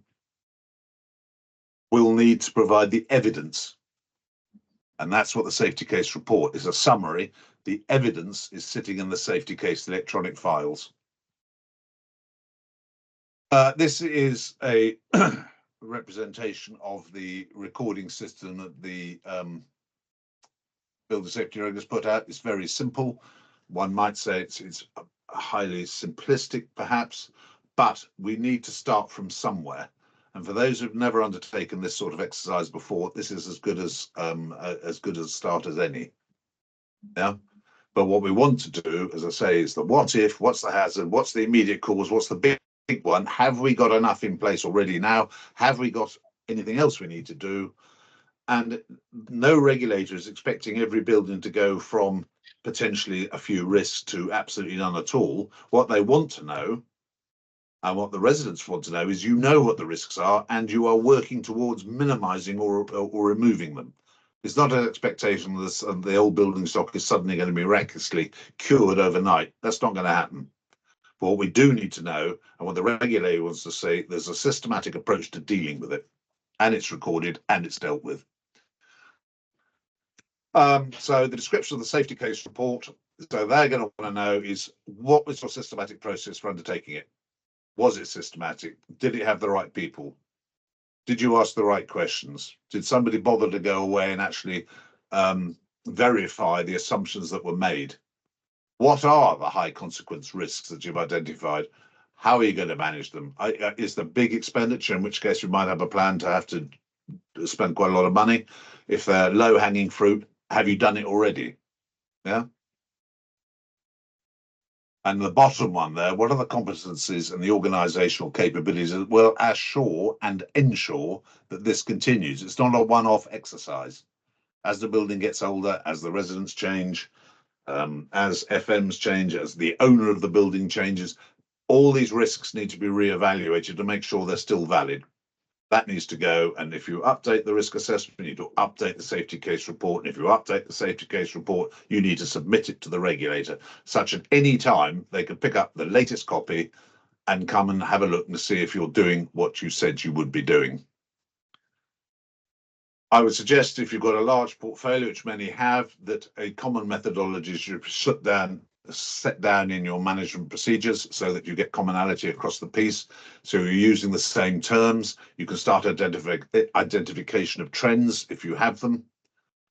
need to provide the evidence. And that's what the safety case report is, a summary. The evidence is sitting in the safety case electronic files. This is a representation of the recording system that the Building Safety Regulator has put out. It's very simple. One might say it's highly simplistic, perhaps, but we need to start from somewhere. And for those who've never undertaken this sort of exercise before, this is as good a start as any. Yeah. But what we want to do, as I say, is the what if, what's the hazard, what's the immediate cause, what's the big one? Have we got enough in place already now? Have we got anything else we need to do? And no regulator is expecting every building to go from potentially a few risks to absolutely none at all. What they want to know, and what the residents want to know, is you know what the risks are and you are working towards minimizing or removing them. It's not an expectation that the old building stock is suddenly going to be miraculously cured overnight. That's not going to happen. But what we do need to know, and what the regulator wants to say, there's a systematic approach to dealing with it, and it's recorded and it's dealt with. So the description of the safety case report, so they're going to want to know is, what was your systematic process for undertaking it? Was it systematic? Did it have the right people? Did you ask the right questions? Did somebody bother to go away and actually verify the assumptions that were made? What are the high consequence risks that you've identified? How are you going to manage them? Is the big expenditure, in which case you might have a plan to have to spend quite a lot of money? If they're low hanging fruit, have you done it already? Yeah. And the bottom one there, what are the competencies and the organizational capabilities that will assure and ensure that this continues? It's not a one-off exercise. As the building gets older, as the residents change, as FMs change, as the owner of the building changes, all these risks need to be re-evaluated to make sure they're still valid. That needs to go. And if you update the risk assessment, you need to update the safety case report. And if you update the safety case report, you need to submit it to the regulator, such at any time they can pick up the latest copy and come and have a look and see if you're doing what you said you would be doing. I would suggest if you've got a large portfolio, which many have, that a common methodology should be set down in your management procedures so that you get commonality across the piece. So you're using the same terms. You can start identification of trends if you have them.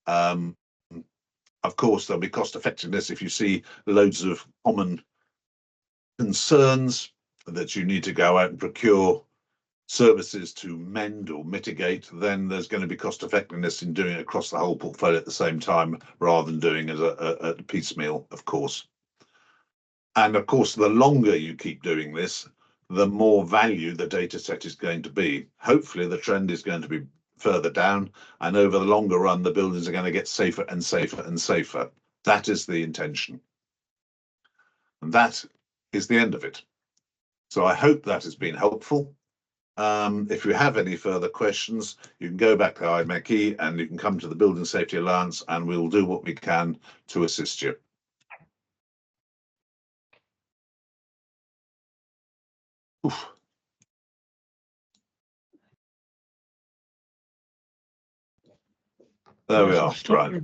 Of course, there'll be cost effectiveness if you see loads of common concerns that you need to go out and procure services to mend or mitigate, then there's going to be cost effectiveness in doing it across the whole portfolio at the same time rather than doing it a piecemeal, of course. And of course, the longer you keep doing this, the more value the data set is going to be. Hopefully the trend is going to be further down, and over the longer run, the buildings are going to get safer and safer and safer. That is the intention. And that is the end of it. So I hope that has been helpful. If you have any further questions, you can go back to IMechE and you can come to the Building Safety Alliance and we'll do what we can to assist you. Oof. There we are. Right.